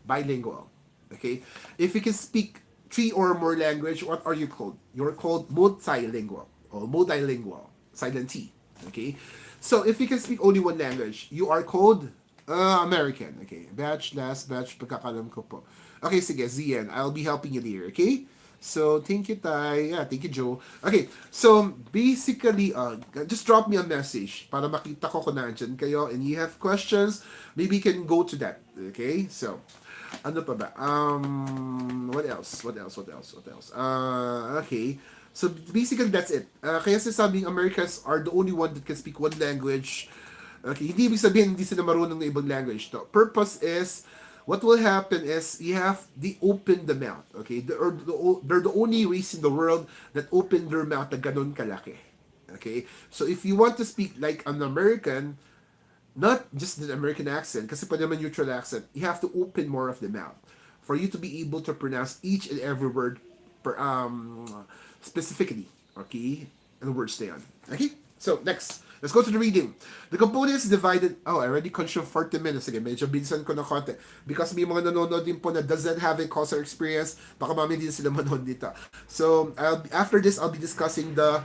bilingual. Okay? If you can speak 3 or more language, what are you called? You're called multilingual or multilingual. Silent T. Okay? So, if you can speak only one language, you are called American. Okay? Last batch, pagkakalam ko po. Okay, sige, Zian. I'll be helping you there. Okay? So, thank you, Tay. Yeah, thank you, Joe. Okay, so, basically, just drop me a message para makita ko kung nandyan kayo and you have questions, maybe you can go to that. Okay? So, ano pa ba? What else? Okay. So, basically, that's it. Kaya sinasabing Americans are the only one that can speak one language. Okay, hindi ibig sabihin hindi sila marunong ng ibang language. The purpose is, what will happen is you have the open the mouth. Okay, they're the only race in the world that open their mouth na ganun kalaki. Okay, so if you want to speak like an American, not just the American accent, kasi pwede naman neutral accent, you have to open more of the mouth for you to be able to pronounce each and every word per, specifically. Okay? And the words stay on. Okay? So, next. Let's go to the reading. The components divided... Oh, I already consumed 40 minutes. Sige, medyo binsan ko na konti. Because may mga nanonood din po na doesn't have a concert experience. Baka mami din sila manood dito. So, after this, I'll be discussing the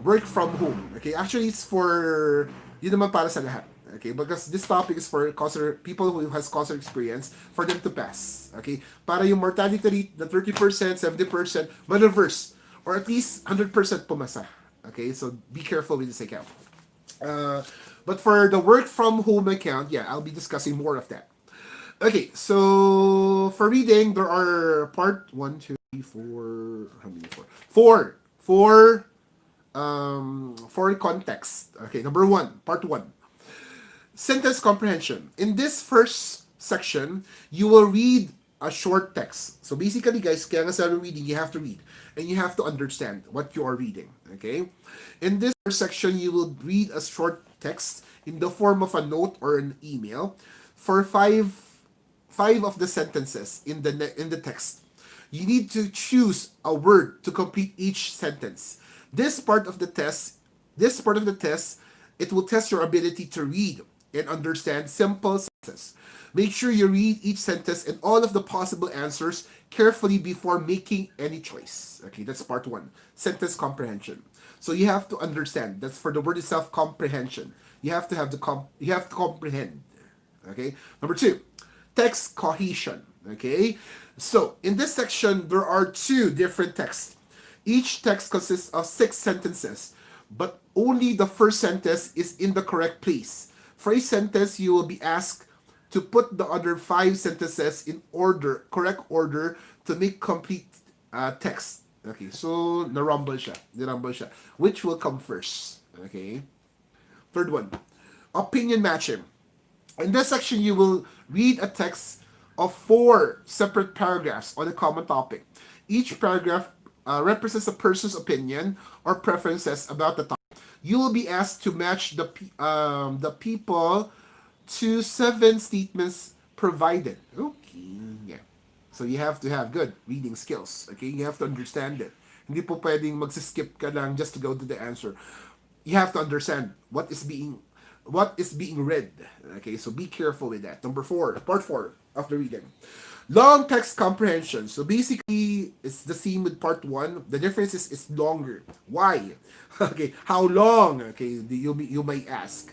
work from home. Okay, actually it's for yun naman para sa lahat. Okay, because this topic is for concert people who has concert experience for them to pass. Okay, para yung mortality rate na 30%, 70%, ma-reverse or at least 100% pumasa. Okay, so be careful with this account. But for the work from home account, yeah, I'll be discussing more of that. Okay, so for reading, there are part one, two, three, four. How many? Four. For context. Okay, number one, part one. Sentence comprehension. In this first section, you will read a short text. So basically, guys, kaya nga sa reading, you have to read. And you have to understand what you are reading. Okay? In this first section, you will read a short text in the form of a note or an email for five of the sentences in the text. You need to choose a word to complete each sentence. This part of the test, this part of the test, it will test your ability to read and understand simple sentences. Make sure you read each sentence and all of the possible answers carefully before making any choice. Okay, that's part one. Sentence comprehension. So you have to understand. That's for the word itself, comprehension. You have to have you have to comprehend. Okay. Number two, text cohesion. Okay. So in this section, there are two different texts. Each text consists of 6 sentences, but only the first sentence is in the correct place. For each sentence, you will be asked to put the other 5 sentences in order, correct order, to make complete text. Okay, so narumble siya. Nirumble siya. Which will come first? Okay. Third one, opinion matching. In this section, you will read a text of 4 separate paragraphs on a common topic. Each paragraph represents a person's opinion or preferences about the topic. You will be asked to match the people to 7 statements provided. Okay, yeah. So you have to have good reading skills. Okay, you have to understand it. Hindi po pwedeng magsiskip ka lang just to go to the answer. You have to understand what is being read. Okay, so be careful with that. Number four, part four of the reading. Long text comprehension. So basically, it's the same with part one. The difference is it's longer. Why? Okay, how long? Okay, you may ask.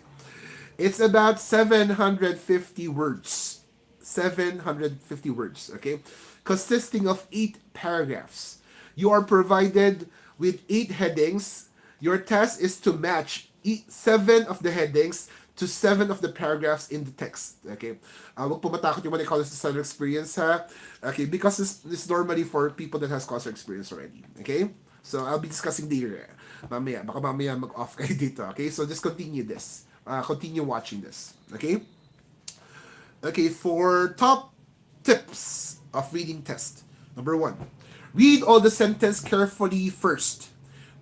It's about 750 words. 750 words, okay? Consisting of 8 paragraphs. You are provided with 8 headings. Your task is to match 7 of the headings to 7 of the paragraphs in the text. Okay? Wag po matakot yung mga college study experience, ha? Okay, because this normally for people that has college experience already. Okay? So, I'll be discussing later. Mamaya, baka mamaya mag-off kayo dito. Okay? So, just continue this. Continue watching this. Okay? Okay, for top tips of reading test. Number one, read all the sentence carefully first.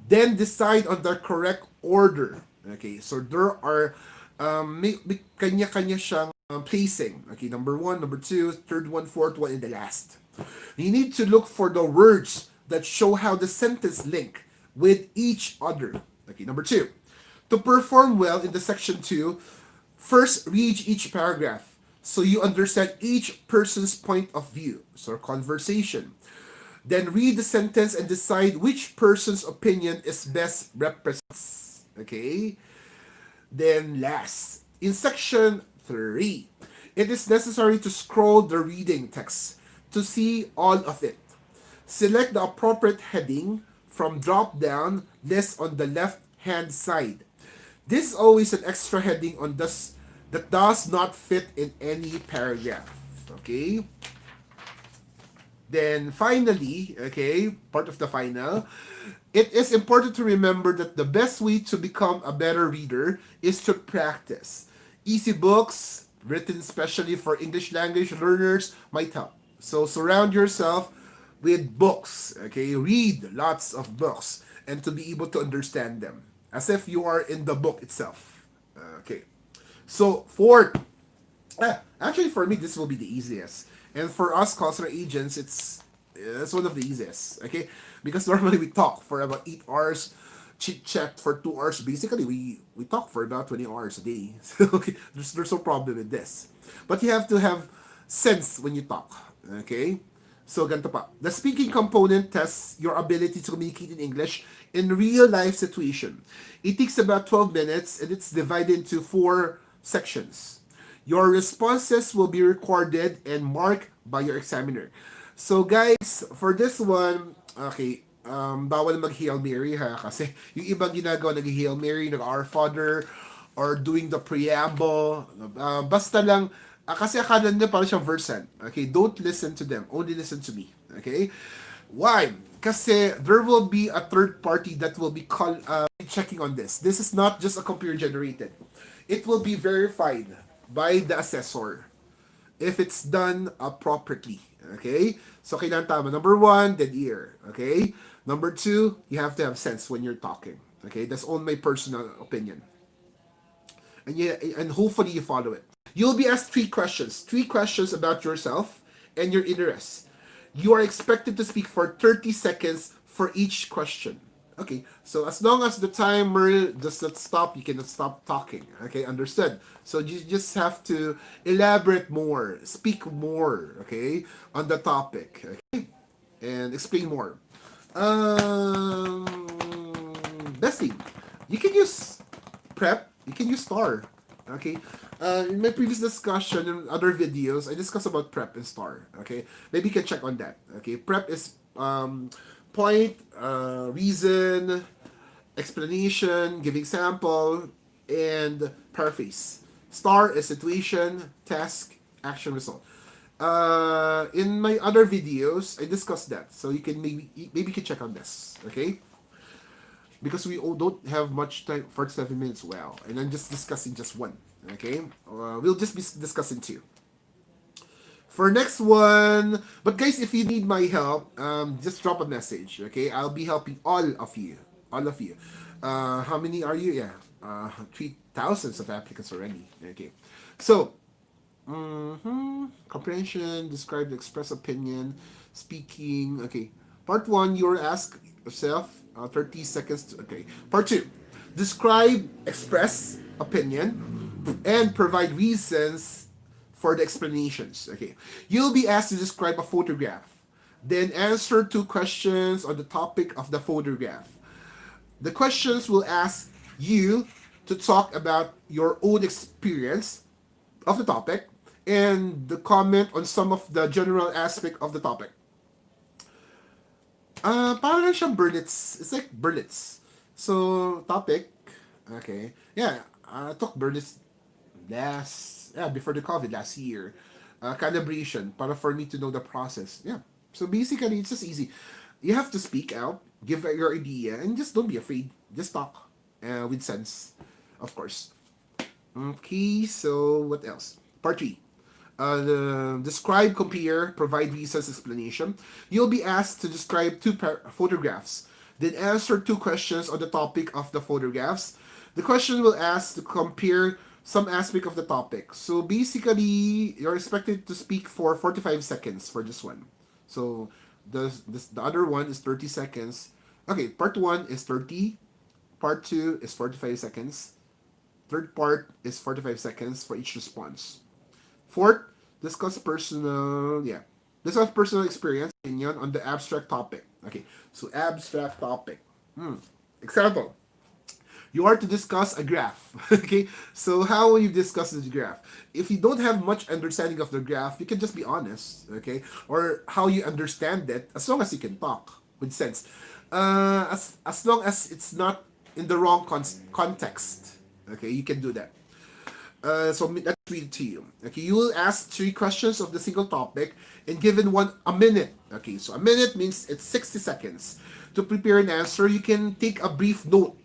Then decide on the correct order. Okay, so there are may kanya-kanya siyang placing. Okay, number one, number two, third one, fourth one, and the last. You need to look for the words that show how the sentence link with each other. Okay, number two, to perform well in the section two, first read each paragraph so you understand each person's point of view. So conversation. Then read the sentence and decide which person's opinion is best represents. Okay? Then last, in section 3, it is necessary to scroll the reading text to see all of it. Select the appropriate heading from drop-down list on the left-hand side. This is always an extra heading on this that does not fit in any paragraph. Okay? Then finally, okay, part of the final, it is important to remember that the best way to become a better reader is to practice. Easy books, written especially for English language learners, might help. So surround yourself with books, okay? Read lots of books and to be able to understand them as if you are in the book itself. Okay. So fourth, actually for me this will be the easiest, and for us call center agents, it's one of the easiest. Okay, because normally we talk for about 8 hours, chit chat for 2 hours. Basically, we talk for about 20 hours a day. So okay, there's no problem with this, but you have to have sense when you talk. Okay. So, ganito pa. The speaking component tests your ability to communicate in English in real life situation. It takes about 12 minutes and it's divided into 4 sections. Your responses will be recorded and marked by your examiner. So guys, for this one, okay, bawal mag-Hail Mary ha, kasi yung ibang ginagawa nag-Hail Mary, nag-Our Father, or doing the preamble, basta lang, kasi akala nila parang siyang versant. Okay, don't listen to them, only listen to me. Okay? Why? Kasi there will be a third party that will be checking on this. This is not just a computer generated. It will be verified by the assessor if it's done appropriately. Okay? So, kailangan tama. Number one, dead ear. Okay? Number two, you have to have sense when you're talking. Okay? That's all my personal opinion. And hopefully you follow it. You'll be asked 3 questions. 3 questions about yourself and your interests. You are expected to speak for 30 seconds for each question. Okay, so as long as the timer does not stop, you cannot stop talking. Okay, understood. So you just have to elaborate more, speak more, okay, on the topic, okay, and explain more. Um, Best thing, you can use prep, you can use star. Okay. In my previous discussion in other videos, I discussed about prep and star. Okay. Maybe you can check on that. Okay. Prep is point, reason, explanation, giving sample, and paraphrase. Star is situation, task, action, result. In my other videos, I discussed that, so you can maybe you can check on this. Okay, because we all don't have much time. 47 minutes. Wow, and I'm just discussing just one. Okay, we'll just be discussing two. For next one, but guys, if you need my help, just drop a message. Okay, I'll be helping all of you. All of you. How many are you? Yeah, 3,000 of applicants already. Okay, so comprehension, describe, express opinion, speaking. Okay. Part one, you're asked yourself 30 seconds. Okay. Part two, describe, express opinion, and provide reasons for the explanations. Okay. You'll be asked to describe a photograph, then answer 2 questions on the topic of the photograph. The questions will ask you to talk about your own experience of the topic and the comment on some of the general aspect of the topic. Parang lang siyang Berlitz. It's like Berlitz. So, topic. Okay. Yeah, I took Berlitz before the COVID last year. Calibration, para for me to know the process. Yeah. So, basically, it's just easy. You have to speak out, give your idea, and just don't be afraid. Just talk with sense, of course. Okay, so what else? Part 3. Describe, compare, provide reasons, explanation. You'll be asked to describe photographs, then answer 2 questions on the topic of the photographs. The question will ask to compare some aspect of the topic. So basically, you're expected to speak for 45 seconds for this one. So the other one is 30 seconds. Okay, part 1 is 30, part 2 is 45 seconds. Third part is 45 seconds for each response. Fourth, discuss discuss personal experience opinion on the abstract topic. Okay, so abstract topic. Example, you are to discuss a graph. Okay, so how will you discuss this graph? If you don't have much understanding of the graph, you can just be honest. Okay, or how you understand it, as long as you can talk with sense. As long as it's not in the wrong context. Okay, you can do that. So let's read it to you. Okay, you will ask 3 questions of the single topic and given a minute. Okay, so a minute means it's 60 seconds. To prepare an answer, you can take a brief note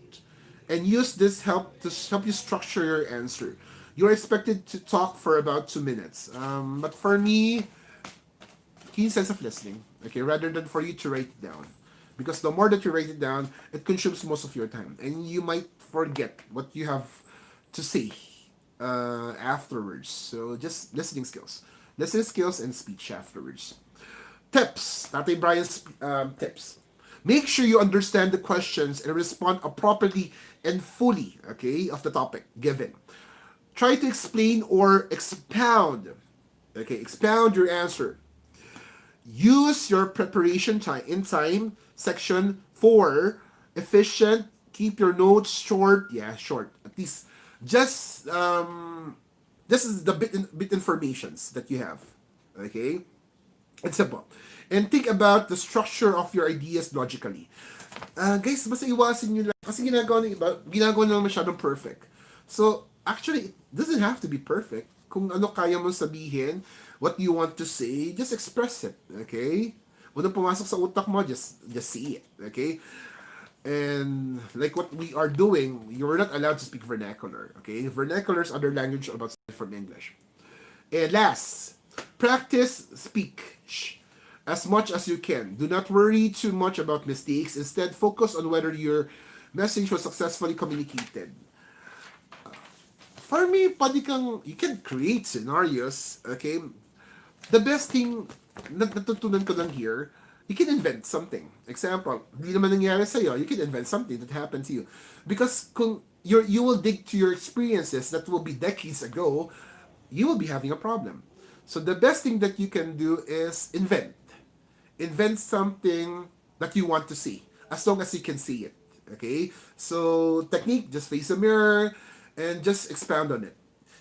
and use this help you structure your answer. You're expected to talk for about 2 minutes. But for me, keen sense of listening. Okay, rather than for you to write it down. Because the more that you write it down, it consumes most of your time. And you might forget what you have to say afterwards. So just listening skills and speech afterwards. Tips, Tatay Brian's tips. Make sure you understand the questions and respond appropriately and fully, okay, of the topic given. Try to explain or expound, okay, expound your answer. Use your preparation time in time section for efficient. Keep your notes short. Yeah, short. At least just this is the bit informations that you have. Okay, it's simple. And think about the structure of your ideas logically. Guys, basta iwasin nyo lang. Kasi ginagawa ng iba, ginagawa nyo lang masyadong perfect. So, actually, it doesn't have to be perfect. Kung ano kaya mo sabihin, what you want to say, just express it. Okay? Unang pumasok sa utak mo, just see it. Okay? And like what we are doing, you're not allowed to speak vernacular. Okay? Vernacular is other language about from English. And last, practice speak as much as you can. Do not worry too much about mistakes. Instead, focus on whether your message was successfully communicated. For me, you can create scenarios, okay? The best thing na natutunan ko lang here, you can invent something. Example, hindi naman nangyari sa'yo, you can invent something that happened to you. Because kung you will dig to your experiences that will be decades ago, you will be having a problem. So the best thing that you can do is invent. Invent something that you want to see, as long as you can see it. Okay? So, technique, just face a mirror and just expound on it.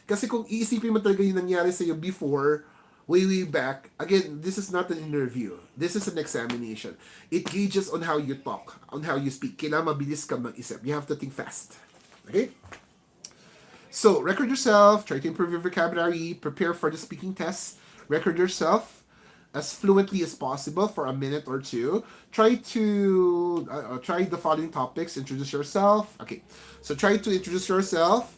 Kasi kung iisipin mo talaga yung nangyari sa'yo before, way back, again, this is not an interview. This is an examination. It gauges on how you talk, on how you speak. Kailangan mabilis ka mag-isip. You have to think fast. Okay? So, record yourself, try to improve your vocabulary, prepare for the speaking test, record yourself as fluently as possible for a minute or two. Try the following topics. Introduce yourself. Okay, so try to introduce yourself,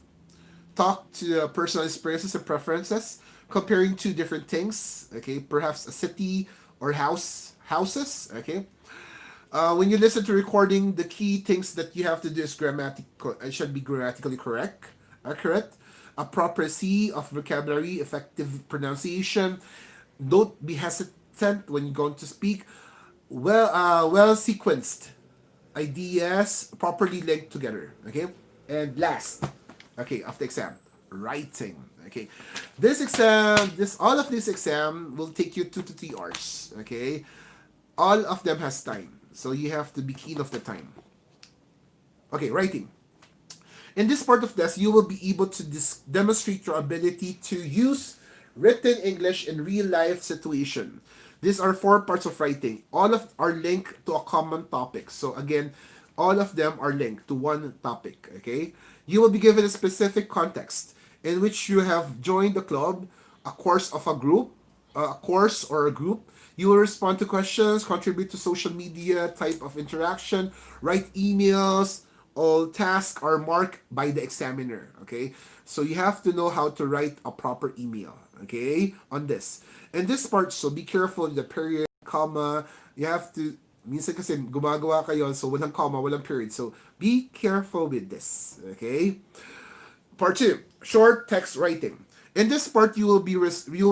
talk to personal experiences and preferences, comparing two different things. Okay, perhaps a city or houses. Okay, when you listen to recording, the key things that you have to do is grammatical. It should be grammatically accurate, a proper C of vocabulary, effective pronunciation. Don't be hesitant when you're going to speak. Well sequenced ideas, properly linked together. Okay, and last, okay, of the exam, writing. Okay, all of this exam will take you 2 to 3 hours. Okay, all of them has time, so you have to be keen of the time. Okay, writing. In this part of this, you will be able to demonstrate your ability to use written English in real life situation. These are 4 parts of writing. All of are linked to a common topic. So again, all of them are linked to one topic. Okay, you will be given a specific context in which you have joined the club, a course of a group, a course or a group. You will respond to questions, contribute to social media type of interaction, write emails. All tasks are marked by the examiner. Okay, so you have to know how to write a proper email. Okay, on this. And this part, so be careful in the period, comma. You have to, minsan kasi gumagawa kayo, so walang comma, walang period. So be careful with this. Okay. Part 2, short text writing. In this part, you will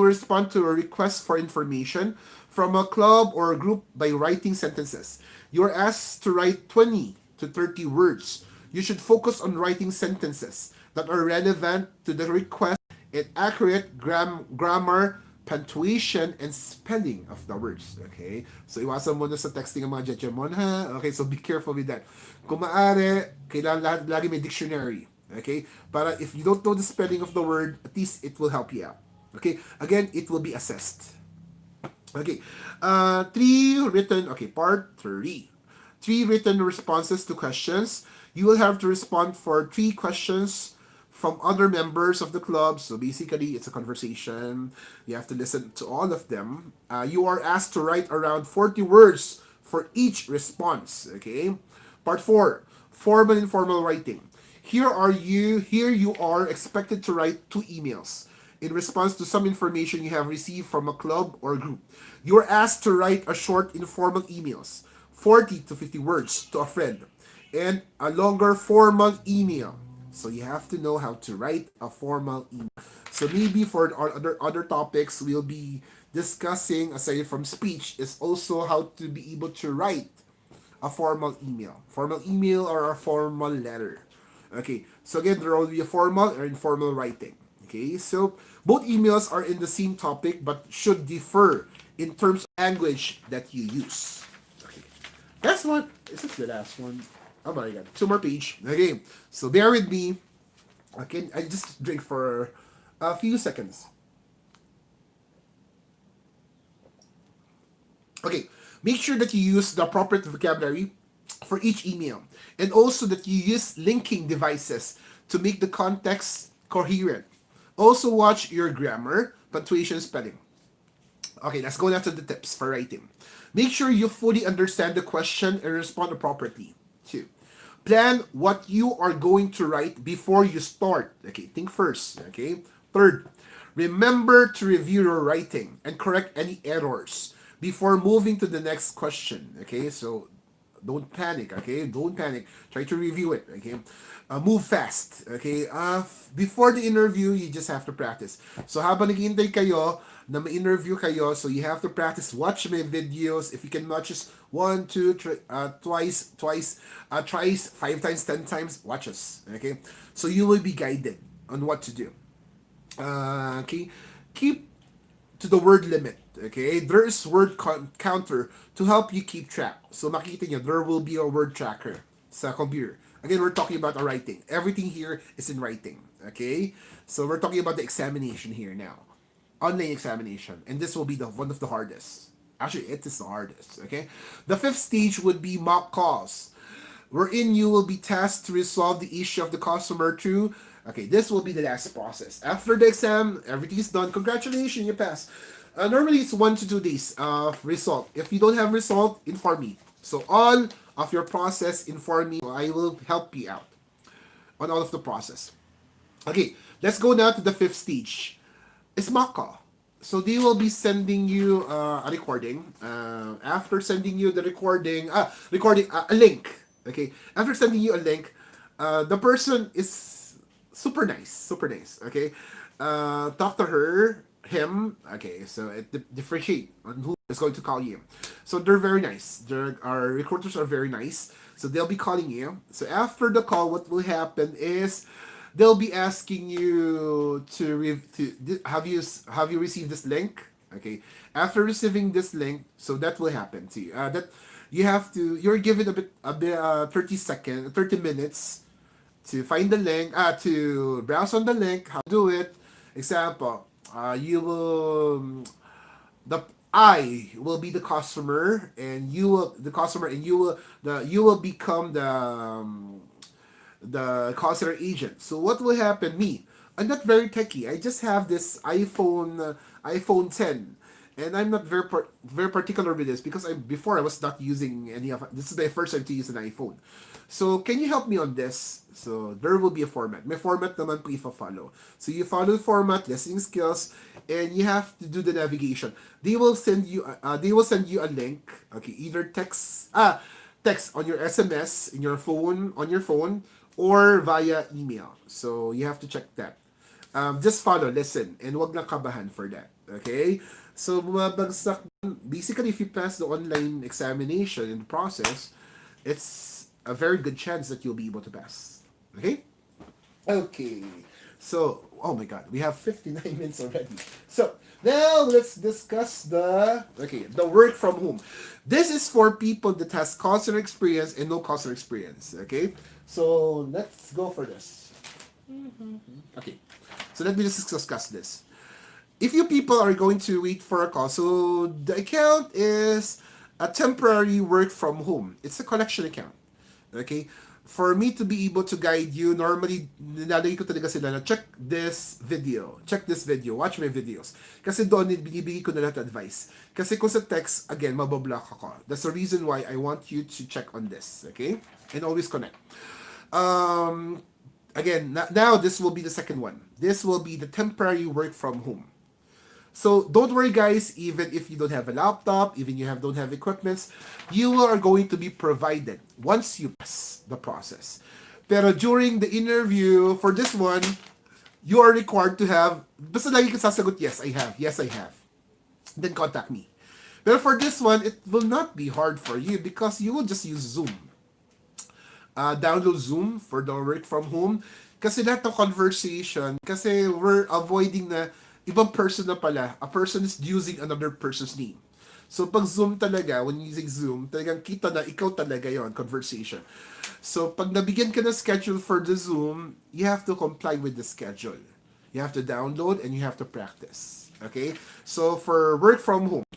respond to a request for information from a club or a group by writing sentences. You are asked to write 20 to 30 words. You should focus on writing sentences that are relevant to the request and accurate grammar, punctuation, and spelling of the words. Okay? So, iwasan mo na sa texting ang mga judgemon, ha? Okay, so be careful with that. Kung maaari, kailangan lagi may dictionary. Okay? Para if you don't know the spelling of the word, at least it will help you out. Okay? Again, it will be assessed. Okay. Part 3. 3 written responses to questions. You will have to respond for 3 questions from other members of the club. So basically, it's a conversation. You have to listen to all of them. You are asked to write around 40 words for each response. Okay. Part 4, formal and informal writing. Here you are expected to write 2 emails in response to some information you have received from a club or group. You are asked to write a short informal emails, 40 to 50 words to a friend, and a longer formal email, So you have to know how to write a formal email. So maybe for our other topics we'll be discussing aside from speech is also how to be able to write a formal email or a formal letter. Okay, so again, there will be a formal or informal writing. Okay, so both emails are in the same topic but should differ in terms of language that you use. Okay, that's one. Is this the last one? Oh my god, two more page. Okay, so bear with me. Okay, I just drink for a few seconds. Okay, make sure that you use the appropriate vocabulary for each email and also that you use linking devices to make the context coherent. Also watch your grammar, punctuation, spelling. Okay, let's go now to the tips for writing. Make sure you fully understand the question and respond appropriately. Two, plan what you are going to write before you start. Okay, think first. Okay. Third, remember to review your writing and correct any errors before moving to the next question. Okay, so don't panic. Okay, don't panic. Try to review it. Okay, move fast. Okay, before the interview, you just have to practice. So habang naghihintay kayo na ma-interview kayo, so you have to practice. Watch my videos. If you can watch just one, two, twice, thrice, 5 times, 10 times, watch us. Okay, so you will be guided on what to do. Okay, keep to the word limit. Okay, there is word counter to help you keep track. So makikita nyo, there will be a word tracker sa computer. Again, we're talking about a writing. Everything here is in writing. Okay, so we're talking about the examination here now, online examination, and this will be the one of the hardest. Actually, it is the hardest. Okay, the fifth stage would be mock calls wherein you will be tasked to resolve the issue of the customer through. Okay, this will be the last process. After the exam, everything is done. Congratulations, you passed. Normally, it's 1 to 2 days of result. If you don't have result, inform me. So all of your process, inform me. I will help you out on all of the process. Okay, let's go now to the fifth stage. It's mock call. So they will be sending you a recording. After sending you the a link. Okay, after sending you a link, the person is super nice, super nice. Okay, talk to him. Okay, so it differentiate on who is going to call you. So they're very nice. Our recruiters are very nice. So they'll be calling you. So after the call, what will happen is they'll be asking you have you received this link? Okay. After receiving this link, so that will happen to you. That you're given a bit 30 minutes to find the link, to browse on the link, how to do it. Example, you will the I will be the customer, and you will become the call center agent. So what will happen? I'm not very techy. I just have this iPhone 10, and I'm not very particular with this because I was not using any of. This is my first time to use an iPhone. So can you help me on this? So there will be a format. May format naman po follow. So you follow the format, listening skills, and you have to do the navigation. They will send you a link. Okay, either text on your SMS in your phone on your phone or via email. So you have to check that. Just follow, listen, and wag lang kabahan for that. Okay? So bumabagsak. Basically, if you pass the online examination in the process, it's a very good chance that you'll be able to pass. Okay? Okay. So, oh my god, we have 59 minutes already. So, now let's discuss the work from home. This is for people that has customer experience and no customer experience. Okay? So, let's go for this. Okay. So, let me just discuss this. If you people are going to wait for a call, so the account is a temporary work from home. It's a collection account. Okay? For me to be able to guide you, normally, nilalagay ko talaga sila na check this video, watch my videos. Kasi doon, binibigay ko na lahat advice. Kasi kung sa text, again, mabablock ako. That's the reason why I want you to check on this, okay? And always connect. Again, now this will be the second one. This will be the temporary work from home. So don't worry, guys. Even if you don't have a laptop, even you don't have equipments, you are going to be provided once you pass the process. Pero during the interview, for this one, you are required to have, basta lagi ka sasagot, yes, I have. Yes, I have. Then contact me. But for this one, it will not be hard for you because you will just use Zoom. Download Zoom for the work from home. Kasi lahat ng conversation, kasi we're avoiding na ibang person na pala. A person is using another person's name. So pag Zoom talaga, when using Zoom, talagang kita na ikaw talaga yon conversation. So pag nabigyan ka ng schedule for the Zoom, you have to comply with the schedule. You have to download and you have to practice. Okay? So for work from home,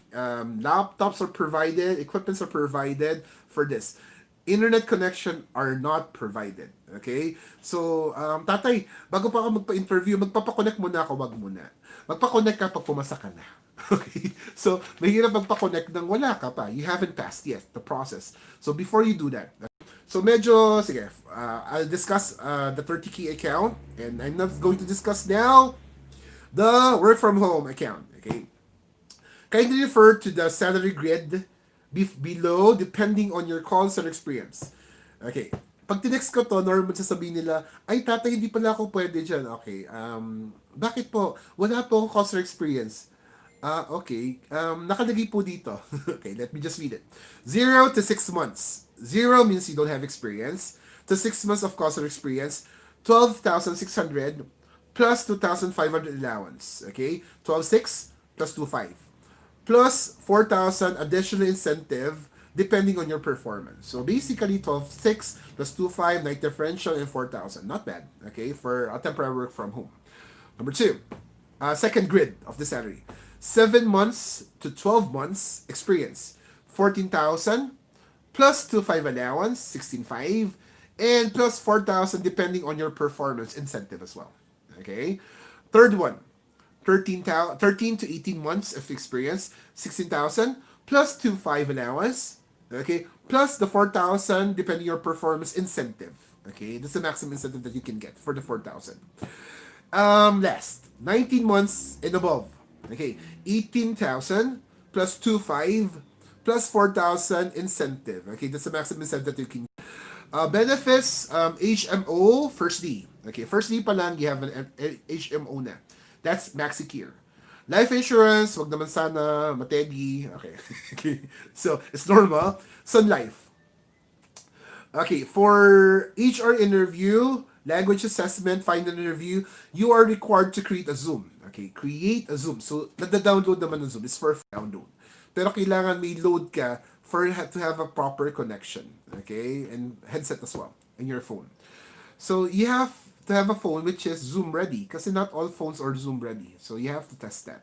laptops are provided, equipments are provided for this. Internet connection are not provided. Okay? So, tatay, bago pa ako magpa-interview, magpapakonect muna ako, wag muna. Magpa-connect ka pag pumasa ka na. Okay? So, mahirap magpa-connect nang wala ka pa. You haven't passed yet the process. So, before you do that, so medyo, sige, I'll discuss the 30K account and I'm not going to discuss now the work from home account. Okay? Kindly refer to the salary grid below depending on your calls and experience. Okay. Pag tinext ko to, normal sasabihin nila, ay tatay, hindi pala ako pwede dyan. Okay. Bakit po? Wala po akong calls or experience. Okay. Nakalagay po dito. Okay, let me just read it. 0 to 6 months. 0 means you don't have experience. To 6 months of calls or experience, 12,600 plus 2,500 allowance. Okay? 12,600 plus 2,500 plus 4,000 additional incentive depending on your performance. So basically 12,600 plus 2,500 night differential and 4,000. Not bad, okay, for a temporary work from home. Number two, second grid of the salary. 7 months to 12 months experience. 14,000 plus 2,500 allowance, 16,500, and plus 4,000 depending on your performance incentive as well. Okay? Third one, 13 to 18 months of experience, 16,000 plus 2,500 allowance, okay, plus the 4,000 depending on your performance incentive. Okay, that's the maximum incentive that you can get for the 4,000. Last, 19 months and above. Okay, 18,000 plus 2,500 plus 4,000 incentive. Okay, that's the maximum incentive that you can. Benefits, HMO, first D. Okay, first D pa lang, you have an HMO na. That's MaxiCare. Life insurance, wag naman sana mategi. Okay. Okay. So, it's normal. Sun Life. Okay, for HR interview, language assessment, final interview, you are required to create a Zoom. Okay, create a Zoom. So, nagda-download naman ng Zoom. It's for download. Pero kailangan may load ka for to have a proper connection. Okay? And headset as well in your phone. So, you have to have a phone which is Zoom ready kasi not all phones are Zoom ready. So, you have to test that.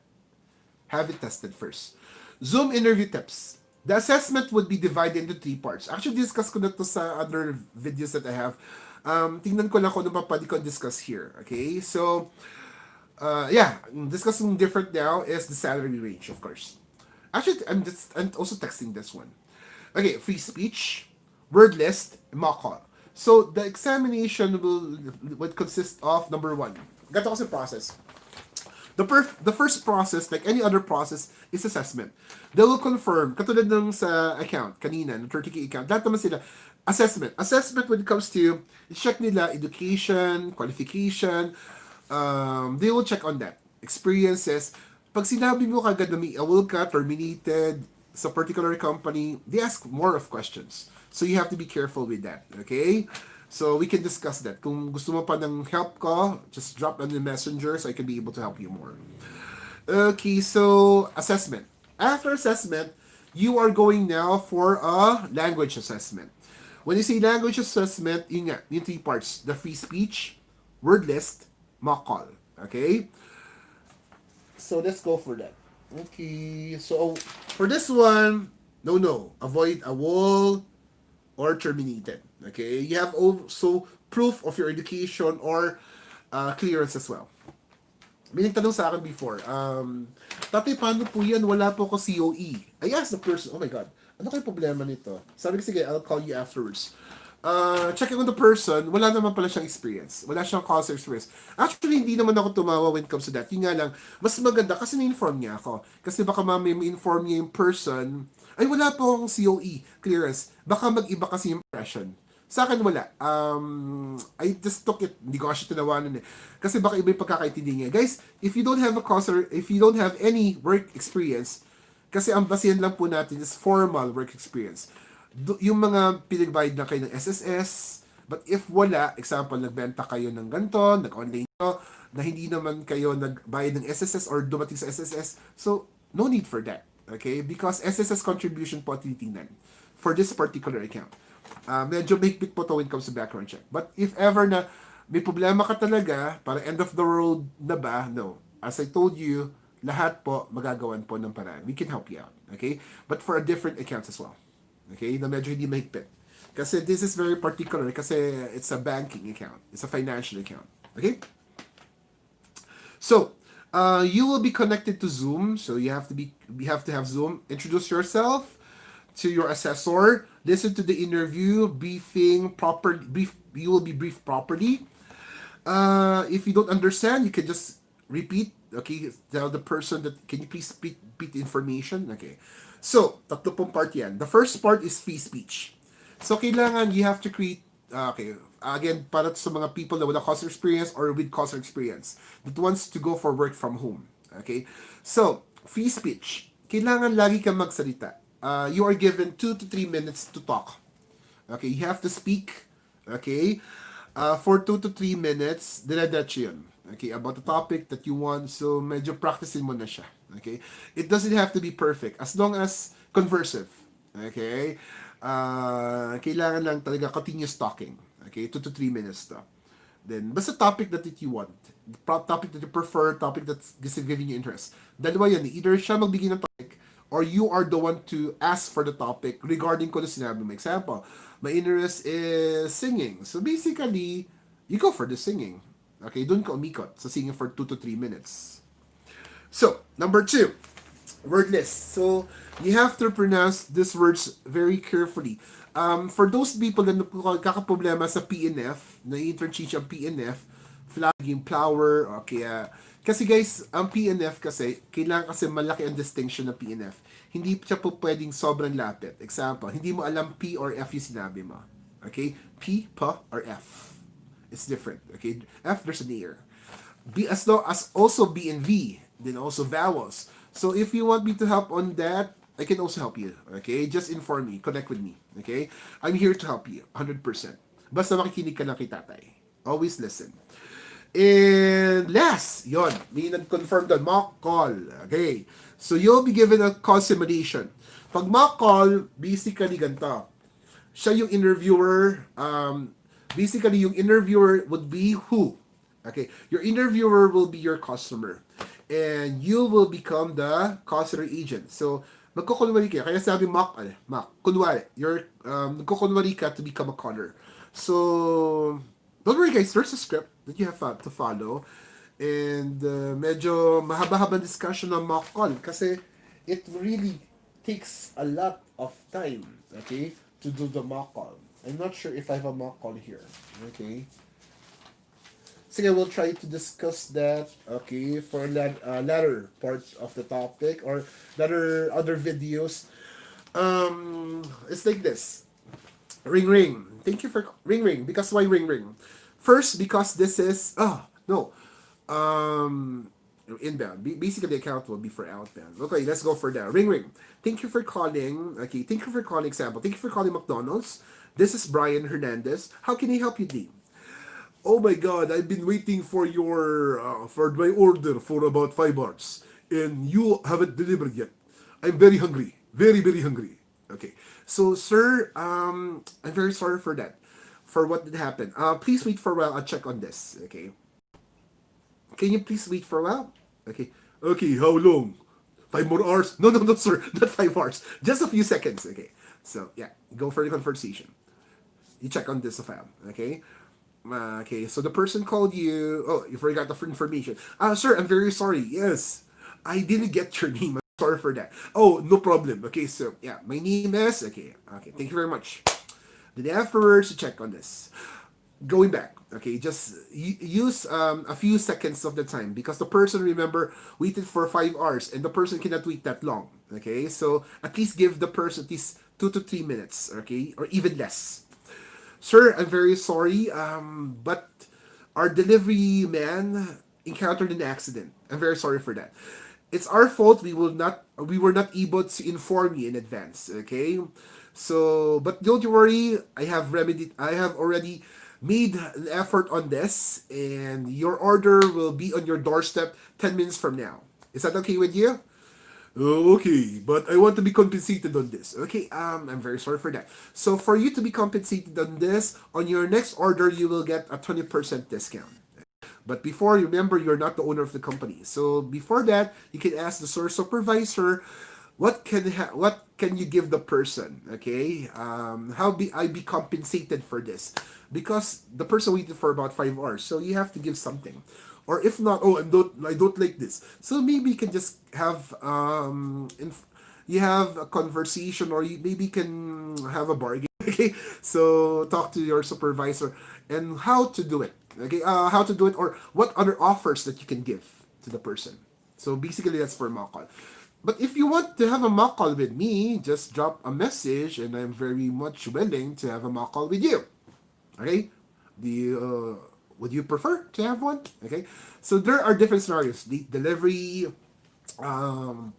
Have it tested first. Zoom interview tips. The assessment would be divided into 3 parts. Actually, discuss ko na to sa other videos that I have. Tingnan ko lang kung ano pa pwede ko discuss here. Okay? So, yeah, discussing different now is the salary range, of course. Actually, I'm also texting this one. Okay, free speech, word list, mock call. So, the examination would consist of, number 1, ganito kasi process. The first process, like any other process, is assessment. They will confirm, katulad ng sa account, kanina, ng 30K account, lahat naman sila, assessment. Assessment when it comes to, check nila education, qualification, they will check on that. Experiences. Pag sinabi mo kagad na may awol ka, terminated, sa particular company, they ask more of questions. So you have to be careful with that. Okay? So we can discuss that. Kung gusto mo pa ng help ko, just drop on the messenger so I can be able to help you more. Okay, so assessment. After assessment, you are going now for a language assessment. When you say language assessment, yun nga, yung 3 parts. The free speech, word list, mock call. Okay? So let's go for that. Okay, so for this one, no. Avoid a wall or terminated. Okay, you have also proof of your education or clearance as well. May nagtanong sa akin before, tatay, paano po yan? Wala po ako COE. I asked the person, oh my God, ano kayo problema nito? Sabi ko, sige, I'll call you afterwards. Checking on the person, wala naman pala siyang experience. Wala siyang cause experience. Actually, hindi naman ako tumawa when it comes to that. Yung nga lang, mas maganda kasi na-inform niya ako. Kasi baka mamaya ma-inform niya yung person, ay wala po akong COE clearance. Baka mag-iba kasi yung impression. Sa akin, wala. I just took it. Hindi ko kasi tinawanan eh. Kasi baka iba yung pagkakaintindi niya. Guys, if you don't have a course, if you don't have any work experience, kasi ang basihan lang po natin is formal work experience. Yung mga pinagbayad na kayo ng SSS, but if wala, example, nagbenta kayo ng ganito, nag-online nyo, na hindi naman kayo nagbayad ng SSS or dumating sa SSS, so no need for that. Okay? Because SSS contribution po tinitingnan for this particular account. Medyo mahigpit po to when it comes to background check. But if ever na may problema ka talaga, para end of the road na ba, no. As I told you, lahat po magagawan po ng paraan. We can help you out. Okay? But for a different accounts as well. Okay? Na medyo hindi mahigpit. Kasi this is very particular kasi it's a banking account. It's a financial account. Okay? So, you will be connected to Zoom. So you have to have Zoom. Introduce yourself to your assessor. Listen to the interview, you will be briefed properly. If you don't understand, you can just repeat. Okay, tell the person that, can you please repeat the information? Okay. So, tatlo pong part yan. The first part is free speech. So, kailangan you have to create, okay, again, para sa mga people na wala customer experience or with customer experience that wants to go for work from home. Okay? So, free speech. Kailangan lagi kang magsalita. You are given 2 to 3 minutes to talk. Okay, you have to speak. Okay, for 2 to 3 minutes, dire-diretso yun. Okay, about the topic that you want. So, medyo practicing mo na siya. Okay, it doesn't have to be perfect as long as conversive. Okay, kailangan lang talaga continuous talking. Okay, 2 to 3 minutes to. Then, basta topic that you want. Topic that you prefer, topic that's giving you interest. Dalawa yan. Either siya magbigay ng topic or you are the one to ask for the topic regarding kung ano sinabi mo. Example, my interest is singing. So basically, you go for the singing. Okay, doon ka umikot sa singing for 2 to 3 minutes. So, number 2, word list. So, you have to pronounce these words very carefully. For those people na kakaproblema sa PNF, na internship ang PNF, flagging, flower, okay, kasi guys, ang PNF kasi, kailangan kasi malaki ang distinction ng PNF. Hindi siya po pwedeng sobrang lapit. Example, hindi mo alam P or F yung sinabi mo. Okay? P, P, or F. It's different. Okay? F, there's an ear. B, as long as also B and V, then also vowels. So if you want me to help on that, I can also help you. Okay? Just inform me. Connect with me. Okay? I'm here to help you. 100%. Basta makikinig ka lang kay tatay. Always listen. And last, yon, may nag-confirm doon, mock call. Okay. So, you'll be given a call simulation. Pag mock call, basically ganito. Siya yung interviewer. Basically, yung interviewer would be who? Okay. Your interviewer will be your customer. And you will become the customer agent. So, magkukunwari ka. Kaya sabi mock, kunwari. Magkukunwari ka to become a caller. So, don't worry guys, there's a script that you have to follow. And medyo mahaba-habang discussion ng mock call kasi it really takes a lot of time, okay, to do the mock call. I'm not sure if I have a mock call here. Okay. Sige, we'll try to discuss that, okay, for latter part of the topic or latter other videos. It's like this. Ring ring. Thank you for ring ring. Because why ring ring? First, because this is inbound. Basically, the account will be for outbound. Okay, let's go for that. Ring ring. Thank you for calling. Okay, thank you for calling. Example. Thank you for calling McDonald's. This is Brian Hernandez. How can I help you, Dean? Oh my God, I've been waiting for for my order for about 5 hours, and you haven't delivered yet. I'm very hungry, very very hungry. Okay, so sir, I'm very sorry for that, for what did happen. Please wait for a while. I'll check on this. Okay, can you please wait for a while? Okay, okay. How long? 5 more hours? No, no, no, sir, not 5 hours. Just a few seconds. Okay, so yeah, go for the conversation. You check on this file. Okay. Okay, so the person called you. Oh, you forgot the information. Sir, I'm very sorry. Yes, I didn't get your name. I'm sorry for that. Oh, no problem. Okay, so yeah, my name is. Okay, okay. Thank you very much. Then afterwards, to check on this. Going back. Okay, just use a few seconds of the time because the person, remember, waited for 5 hours and the person cannot wait that long. Okay, so at least give the person at least 2 to 3 minutes. Okay, or even less. Sir, I'm very sorry, but our delivery man encountered an accident. I'm very sorry for that. It's our fault. We were not able to inform you in advance. Okay, so but don't you worry. I have already made an effort on this, and your order will be on your doorstep 10 minutes from now. Is that okay with you? Okay, but I want to be compensated on this. Okay, I'm very sorry for that. So for you to be compensated on this, on your next order, you will get a 20% discount. But before, remember, you're not the owner of the company. So before that, you can ask the store supervisor, what can you give the person? Okay, how be I be compensated for this? Because the person waited for about 5 hours, so you have to give something. Or if not, oh, I don't like this. So maybe you can just have you have a conversation, or you maybe can have a bargain. Okay, so talk to your supervisor and how to do it. Okay, how to do it, or what other offers that you can give to the person. So basically, that's for mock call. But if you want to have a mock call with me, just drop a message, and I'm very much willing to have a mock call with you. Okay, do you, would you prefer to have one? Okay, so there are different scenarios: the delivery, um,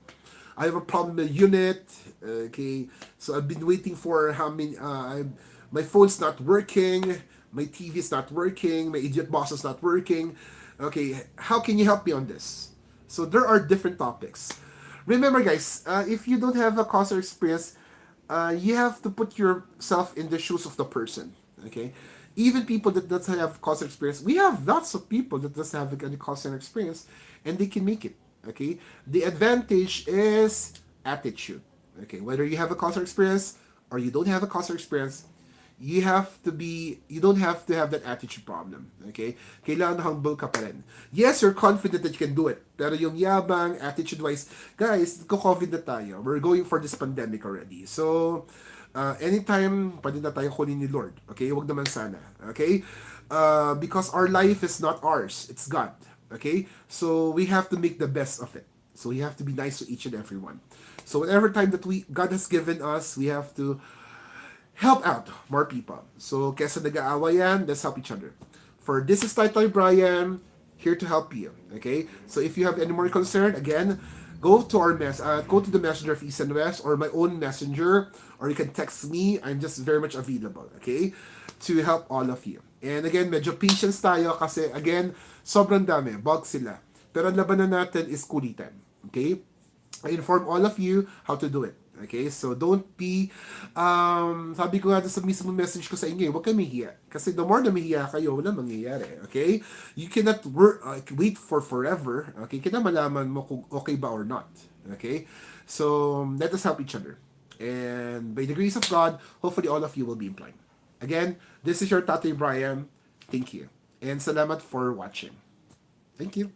I have a problem with the unit. Okay, so I've been waiting for how many? My phone's not working. My TV is not working. My idiot boss is not working. Okay, how can you help me on this? So there are different topics. Remember, guys, if you don't have a customer experience, you have to put yourself in the shoes of the person. Okay, even people that doesn't have customer experience, we have lots of people that doesn't have any customer experience, and they can make it. Okay, the advantage is attitude. Okay, whether you have a customer experience or you don't have a customer experience, you don't have to have that attitude problem. Okay? Kailangan humble ka pa rin. Yes, you're confident that you can do it. Pero yung yabang, attitude-wise, guys, COVID na tayo. We're going for this pandemic already. So, anytime, pwede na tayo kunin ni Lord. Okay? Wag naman sana. Okay? Because our life is not ours. It's God. Okay? So, we have to make the best of it. So, we have to be nice to each and every one. So, whatever time that God has given us, we have to help out more people. So, kesa nag-aawa yan, let's help each other. For this is Toy Brian, here to help you. Okay? So, if you have any more concern, again, go to the messenger of East and West, or my own messenger, or you can text me. I'm just very much available. Okay? To help all of you. And again, medyo patience tayo kasi again, sobrang dami. Bug sila. Pero ang labanan natin is kulitan. Okay? I inform all of you how to do it. Okay? So, don't be, sabi ko nga sa mismo message ko sa inyo, huwag kayo mahiya. Kasi the more na mahiya kayo, wala mangyayari. Okay? You cannot wait for forever. Okay? Kaya malaman mo kung okay ba or not. Okay? So, let us help each other. And by the grace of God, hopefully all of you will be employed. Again, this is your Tatay Brian. Thank you. And salamat for watching. Thank you.